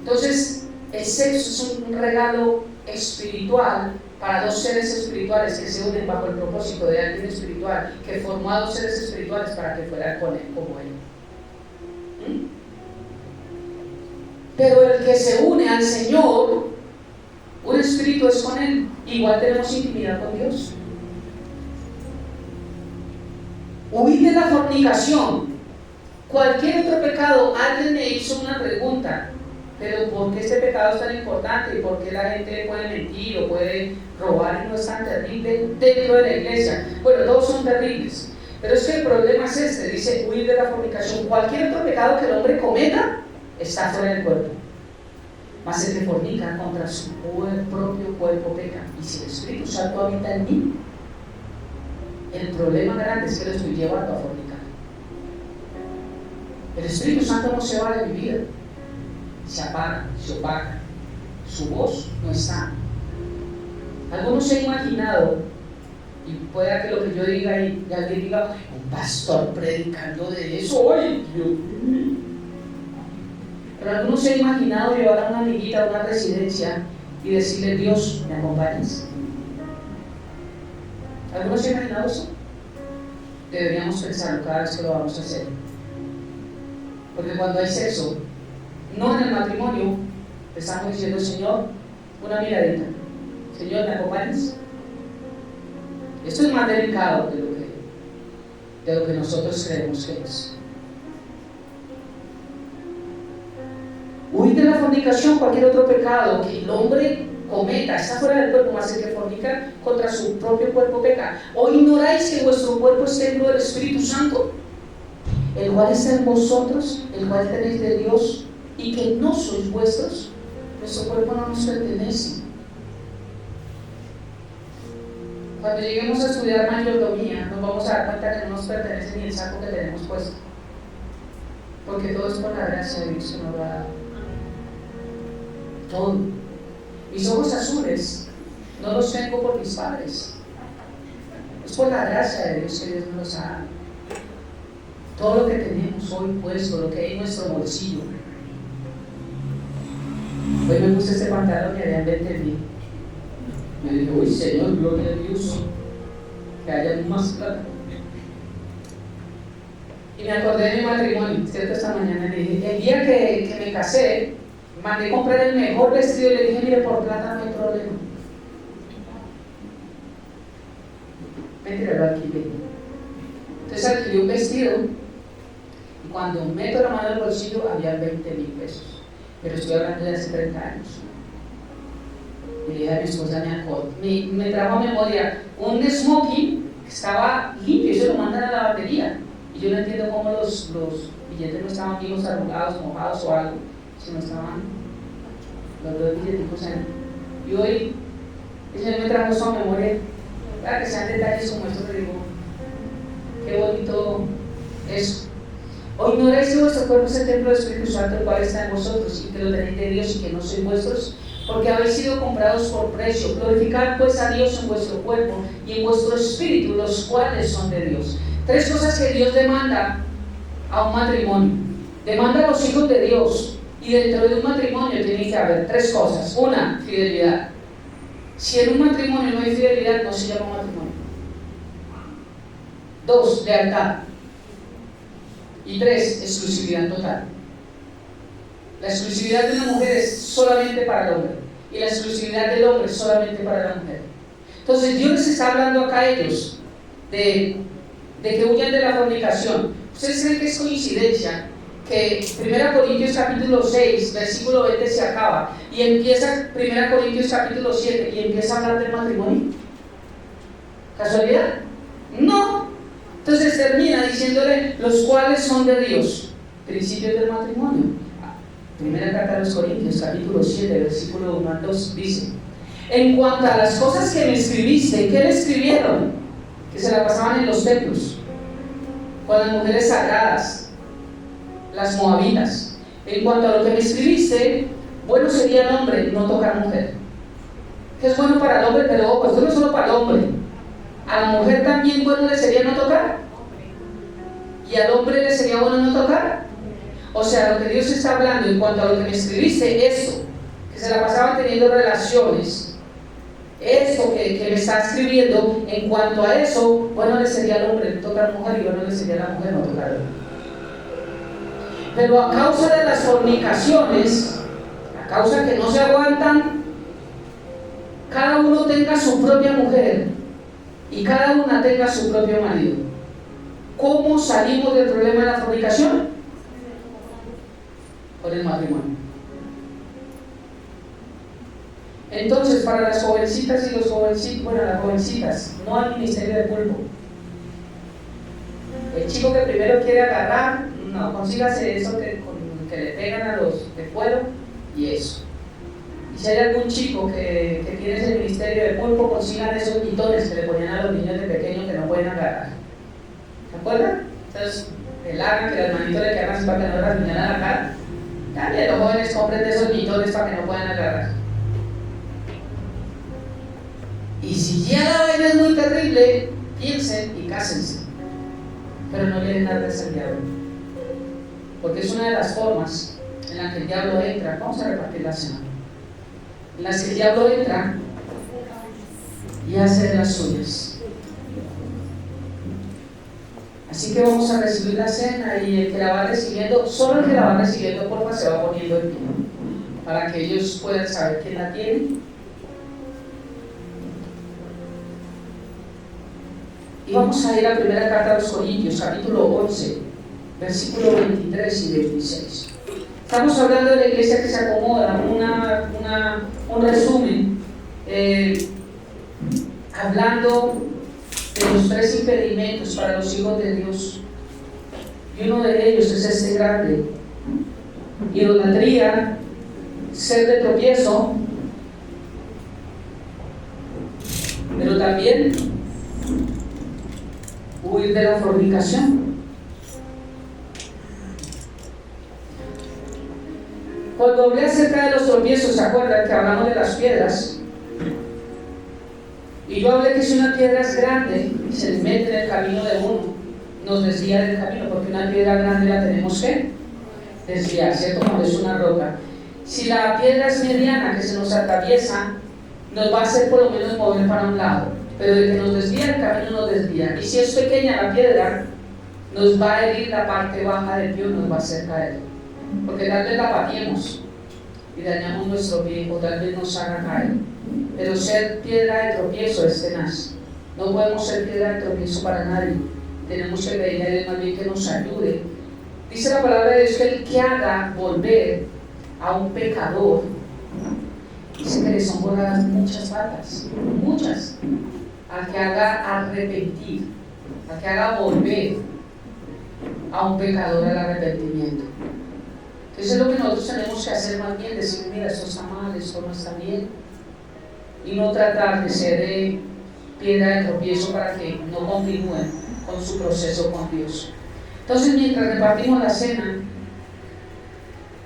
Entonces, el sexo es un regalo espiritual para 2 seres espirituales que se unen bajo el propósito de alguien espiritual que formó a 2 seres espirituales para que fueran con él, como él. Pero el que se une al Señor, un espíritu es con él. Igual tenemos intimidad con Dios. Huir de la fornicación. Cualquier otro pecado, alguien me hizo una pregunta, pero ¿por qué este pecado es tan importante? ¿Y por qué la gente puede mentir o puede robar y no es tan terrible dentro de la iglesia? Bueno, todos son terribles, pero es que el problema es este, dice huir de la fornicación. Cualquier otro pecado que el hombre cometa está fuera del cuerpo. Mas el que fornica contra su propio cuerpo peca. Y si el Espíritu Santo habita en mí, el problema grande es que lo estoy llevando a fornicar. El Espíritu Santo no se va de mi vida, se apaga, se opaca, su voz no está. Algunos se han imaginado, y pueda que lo que yo diga y alguien diga, un pastor predicando de eso, ¡ay, Dios mío! Pero algunos se han imaginado llevar a una amiguita a una residencia y decirle, Dios, ¿me acompañas? ¿Algunos se han imaginado eso? Deberíamos pensarlo cada vez que lo vamos a hacer. Porque cuando hay sexo, no en el matrimonio, estamos diciendo, Señor, una miradita. Señor, ¿me acompañas? Esto es más delicado de lo que nosotros creemos que es. Huir de la fornicación, cualquier otro pecado que el hombre cometa, está fuera del cuerpo, más el que fornica contra su propio cuerpo peca. ¿O ignoráis que vuestro cuerpo es templo del Espíritu Santo, el cual está en vosotros, el cual tenéis de Dios, y que no sois vuestros? Nuestro cuerpo no nos pertenece. Cuando lleguemos a estudiar mayordomía, nos vamos a dar cuenta que no nos pertenece ni el saco que tenemos puesto, porque todo es por la gracia de Dios que nos lo ha dado. Todo. Mis ojos azules no los tengo por mis padres, es por la gracia de Dios que Dios nos los ha dado. Todo lo que tenemos hoy puesto, lo que hay en nuestro bolsillo. Hoy me puse este pantalón y había 20,000. Me dije, uy, Señor, gloria a Dios, que haya más plata. Y me acordé de mi matrimonio, ¿cierto? Esta mañana le dije, el día que me casé, mandé comprar el mejor vestido y le dije, mire, por plata no hay problema. Mentira, lo alquilé. Entonces alquilé un vestido y cuando meto la mano en el bolsillo había 20,000 pesos. Pero estoy hablando de hace 30 años. Y le dije a mi esposa, me trajo a memoria un smoking que estaba limpio y se lo mandan a la lavandería. Y yo no entiendo cómo los billetes no estaban vivos, arrugados, mojados o algo, si no estaban los dos billeticos ahí. Y hoy el Señor me trajo eso a memoria, para que sean detalles como estos, te digo, qué bonito eso. O ignoráis que vuestro cuerpo es el templo del Espíritu Santo, el cual está en vosotros, y que lo tenéis de Dios y que no sois vuestros, porque habéis sido comprados por precio. Glorificad pues a Dios en vuestro cuerpo y en vuestro espíritu, los cuales son de Dios. Tres cosas que Dios demanda a un matrimonio. Demanda a los hijos de Dios, y dentro de un matrimonio tiene que haber tres cosas. Una, fidelidad. Si en un matrimonio no hay fidelidad, no se llama matrimonio. Dos, lealtad. Y tres, exclusividad total. La exclusividad de una mujer es solamente para el hombre, y la exclusividad del hombre es solamente para la mujer. Entonces Dios les está hablando acá a ellos de que huyan de la fornicación. ¿Ustedes creen que es coincidencia que 1 Corintios capítulo 6, versículo 20 se acaba y empieza 1 Corintios capítulo 7 y empieza a hablar del matrimonio? ¿Casualidad? No. Entonces termina diciéndole los cuales son de Dios, principios del matrimonio. Primera carta a los Corintios capítulo 7, versículo 1 al 2 dice: en cuanto a las cosas que me escribiste, ¿qué le escribieron? Que se la pasaban en los templos con las mujeres sagradas, las moabitas. En cuanto a lo que me escribiste, bueno sería el hombre no tocar mujer. Que es bueno para el hombre, pero ojo, esto no es solo para el hombre. A la mujer también bueno le sería no tocar, y al hombre le sería bueno no tocar. O sea, lo que Dios está hablando en cuanto a lo que me escribiste, eso, que se la pasaban teniendo relaciones, eso que me está escribiendo, en cuanto a eso, bueno le sería al hombre no tocar mujer, y bueno le sería a la mujer no tocar al hombre. Pero a causa de las fornicaciones, a causa que no se aguantan, cada uno tenga su propia mujer y cada una tenga su propio marido. ¿Cómo salimos del problema de la fornicación? Con el matrimonio. Entonces, para las jovencitas y los jovencitos, bueno, las jovencitas, no hay ministerio de pulpo. El chico que primero quiere agarrar, no, consígase eso que le pegan a los de cuero y eso. Y si hay algún chico que tiene ese ministerio de pulpo, consigan esos pitones que le ponían a los niños de pequeños que no pueden agarrar. ¿Se acuerdan? Entonces, el arma que las manitos le quedan así para que no las riñan a la cara. Dale, los jóvenes compren de esos pitones para que no puedan agarrar. Y si ya la vaina es muy terrible, piensen y cásense. Pero no le den nada al diablo. Porque es una de las formas en la que el diablo entra. Vamos a repartir la cena. En las que el diablo entra y hace de las suyas. Así que vamos a recibir la cena, y el que la va recibiendo, solo el que la va recibiendo, porfa, se va poniendo en pie, para que ellos puedan saber quién la tiene. Y vamos a ir a la primera carta a los Corintios, capítulo 11, versículo 23 y 26. Estamos hablando de la iglesia que se acomoda, un resumen, hablando de los tres impedimentos para los hijos de Dios. Y uno de ellos es este grande: idolatría, ser de tropiezo, pero también huir de la fornicación. Cuando hablé acerca de los tropiezos, ¿se acuerdan que hablamos de las piedras? Y yo hablé que si una piedra es grande y se mete en el camino de uno, nos desvía del camino, porque una piedra grande la tenemos que desviar, ¿cierto? Cuando es una roca. Si la piedra es mediana, que se nos atraviesa, nos va a hacer por lo menos mover para un lado, pero de que nos desvía el camino, nos desvía. Y si es pequeña la piedra, nos va a herir la parte baja del pie, nos va a hacer caer, porque tal vez la pateemos y dañamos nuestro pie, o tal vez nos haga caer. Pero ser piedra de tropiezo es tenaz. No podemos ser piedra de tropiezo para nadie. Tenemos que pedirle a Él más bien que nos ayude. Dice la palabra de Dios que el que haga volver a un pecador, dice que le son borradas muchas faltas, muchas. Al que haga arrepentir, al que haga volver. a un pecador al arrepentimiento. Entonces es lo que nosotros tenemos que hacer más bien, decir, mira, esto está mal, esto no está bien, y no tratar de ser piedra de tropiezo para que no continúen con su proceso con Dios. Entonces, mientras repartimos la cena,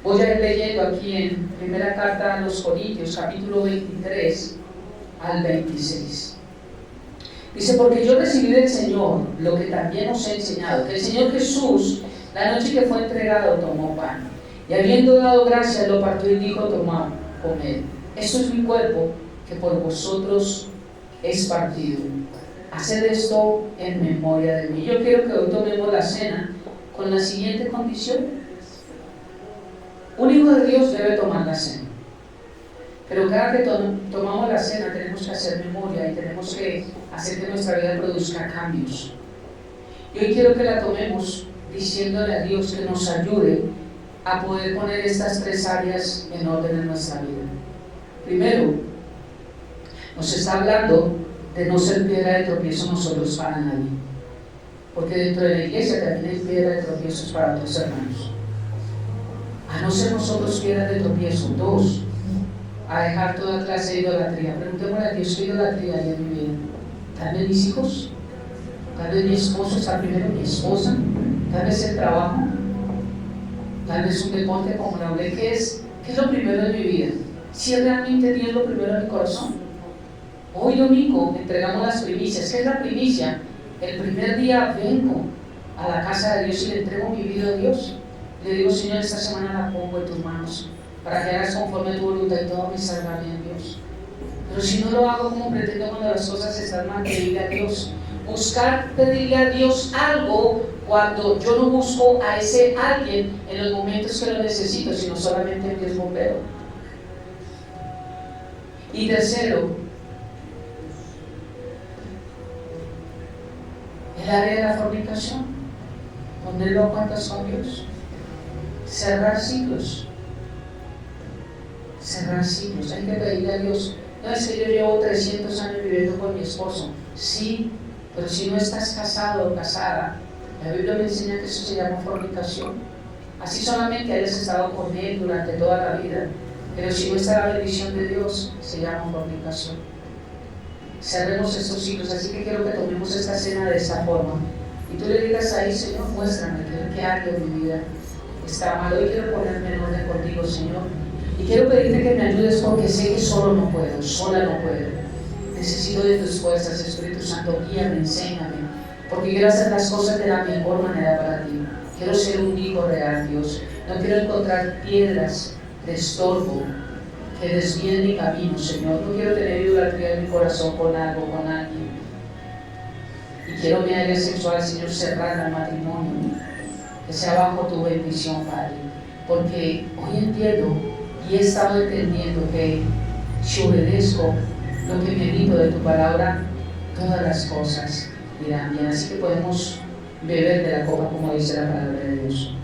voy a ir leyendo aquí en primera carta a los Corintios, capítulo 23 al 26. Dice, porque yo recibí del Señor lo que también os he enseñado, que el Señor Jesús, la noche que fue entregado, tomó pan, y habiendo dado gracias, lo partió y dijo, tomad, comed, esto es mi cuerpo, que por vosotros es partido. Haced esto en memoria de mí. Yo quiero que hoy tomemos la cena con la siguiente condición. Un hijo de Dios debe tomar la cena, pero cada que tomamos la cena tenemos que hacer memoria y tenemos que hacer que nuestra vida produzca cambios. Y hoy quiero que la tomemos diciéndole a Dios que nos ayude a poder poner estas tres áreas en orden en nuestra vida. Primero, nos está hablando de no ser piedra de tropiezo nosotros para nadie, porque dentro de la iglesia también hay piedra de tropiezos para otros hermanos. A no ser nosotros piedras de tropiezo. Dos, a dejar toda clase de idolatría. Preguntémosle a Dios qué idolatría hay en mi vida. Tal vez mis hijos, tal vez mi esposo está primero, mi esposa, tal vez el trabajo, tal vez un deporte, como le hablé. ¿Qué es lo primero de mi vida? Si realmente Dios es lo primero en mi corazón. Hoy domingo entregamos las primicias. ¿Qué es la primicia? El primer día vengo a la casa de Dios y le entrego mi vida a Dios. Le digo, Señor, esta semana la pongo en tus manos para que hagas conforme a tu voluntad y todo me salga bien, Dios. Pero si no lo hago como pretendo cuando las cosas están mal, pedirle a Dios. Buscar pedirle a Dios algo cuando yo no busco a ese alguien en los momentos que lo necesito, sino solamente en Dios bombero. Y tercero, el área de la fornicación, ponerlo a cuentas con Dios. Cerrar ciclos. Cerrar ciclos. Hay que pedirle a Dios. No es que yo llevo 300 años viviendo con mi esposo. Sí, pero si no estás casado o casada, la Biblia me enseña que eso se llama fornicación. Así solamente hayas estado con él durante toda la vida, pero si no está la bendición de Dios, se llama fornicación. Cerremos estos ciclos. Así que quiero que tomemos esta cena de esta forma y tú le digas ahí, Señor, muéstrame qué área de mi vida está mal. Hoy quiero ponerme en orden contigo, Señor, y quiero pedirte que me ayudes porque sé que solo no puedo, sola no puedo. Necesito de tus fuerzas, Espíritu Santo, guíame, enséñame, porque quiero hacer las cosas de la mejor manera para ti. Quiero ser un hijo real, Dios. No quiero encontrar piedras de estorbo que desvíen mi camino, Señor. No quiero tener idolatría en mi corazón con algo, con alguien. Y quiero mi área sexual, Señor, cerrada al matrimonio, que sea bajo tu bendición, Padre. Porque hoy entiendo y he estado entendiendo que si obedezco lo que medito de tu palabra, todas las cosas irán bien. Así que podemos beber de la copa como dice la palabra de Dios.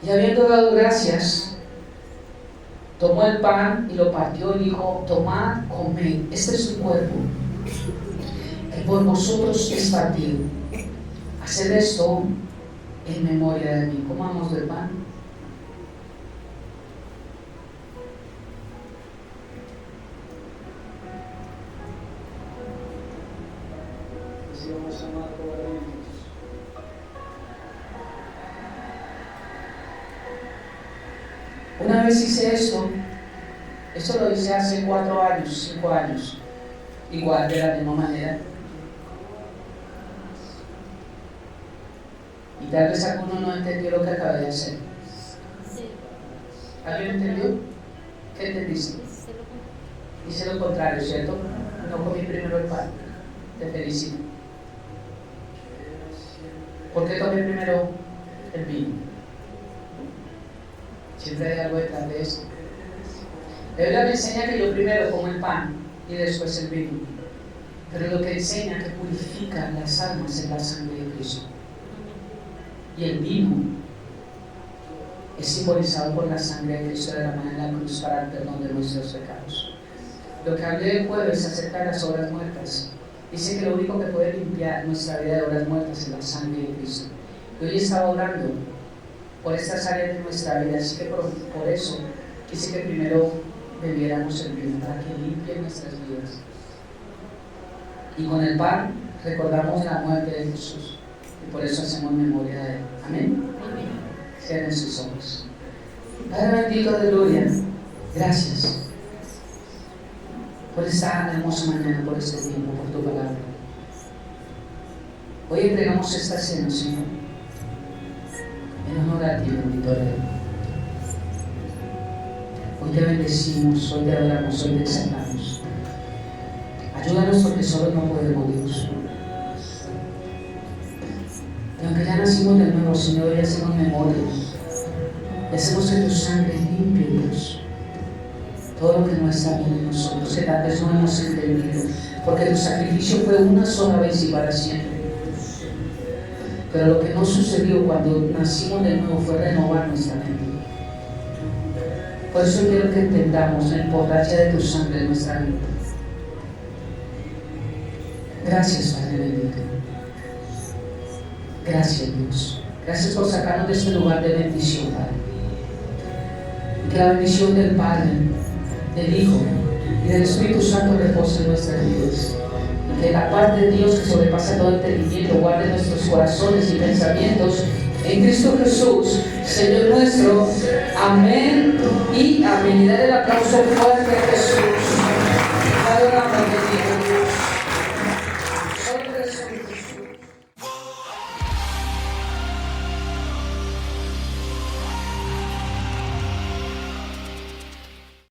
Y habiendo dado gracias, tomó el pan y lo partió y dijo, tomad, comed, este es mi cuerpo, que por vosotros es partido. Haced esto en memoria de mí. Comamos del pan. Una vez hice esto lo hice hace 4 años, 5 años, igual de la misma manera. Y tal vez alguno no entendió lo que acabé de hacer. ¿Alguien entendió? ¿Qué entendiste? Hice lo contrario, ¿cierto? No comí primero el pan. Te felicito. ¿Por qué tomé primero el vino? Siempre hay algo detrás de eso. La Biblia me enseña que yo primero como el pan y después el vino. Pero lo que enseña que purifica las almas es la sangre de Cristo. Y el vino es simbolizado por la sangre de Cristo derramada en la cruz para el perdón de nuestros pecados. Lo que hablé el jueves acerca de las obras muertas, dice que lo único que puede limpiar nuestra vida de obras muertas es la sangre de Cristo. Y hoy estaba orando por estas áreas de nuestra vida, así que por eso quise que primero bebiéramos el vino para que limpie nuestras vidas. Y con el pan recordamos la muerte de Jesús y por eso hacemos memoria de Él. Amén. Cierren sus ojos. Padre bendito de gloria, gracias por esta hermosa mañana, por este tiempo, por tu palabra. Hoy entregamos esta cena, Señor, en honor a ti, bendito Rey. Hoy te bendecimos, hoy te adoramos, hoy te exaltamos. Ayúdanos porque solo no podemos, Dios. Y aunque ya nacimos de nuevo, Señor, y hacemos memoria, y hacemos que tu sangre limpie, Dios, todo lo que no está bien en nosotros, que tal vez no hemos entendido, porque tu sacrificio fue una sola vez y para siempre. Pero lo que no sucedió cuando nacimos de nuevo fue renovar nuestra mente. Por eso quiero que entendamos la importancia de tu sangre en nuestra vida. Gracias, Padre bendito. Gracias, Dios. Gracias por sacarnos de este lugar de bendición, Padre. Y que la bendición del Padre, del Hijo y del Espíritu Santo repose en nuestras vidas. Y que la paz de Dios, que sobrepasa todo entendimiento, guarde nuestros corazones y pensamientos en Cristo Jesús, Señor nuestro. Amén y amén. Y dale el aplauso fuerte a Jesús.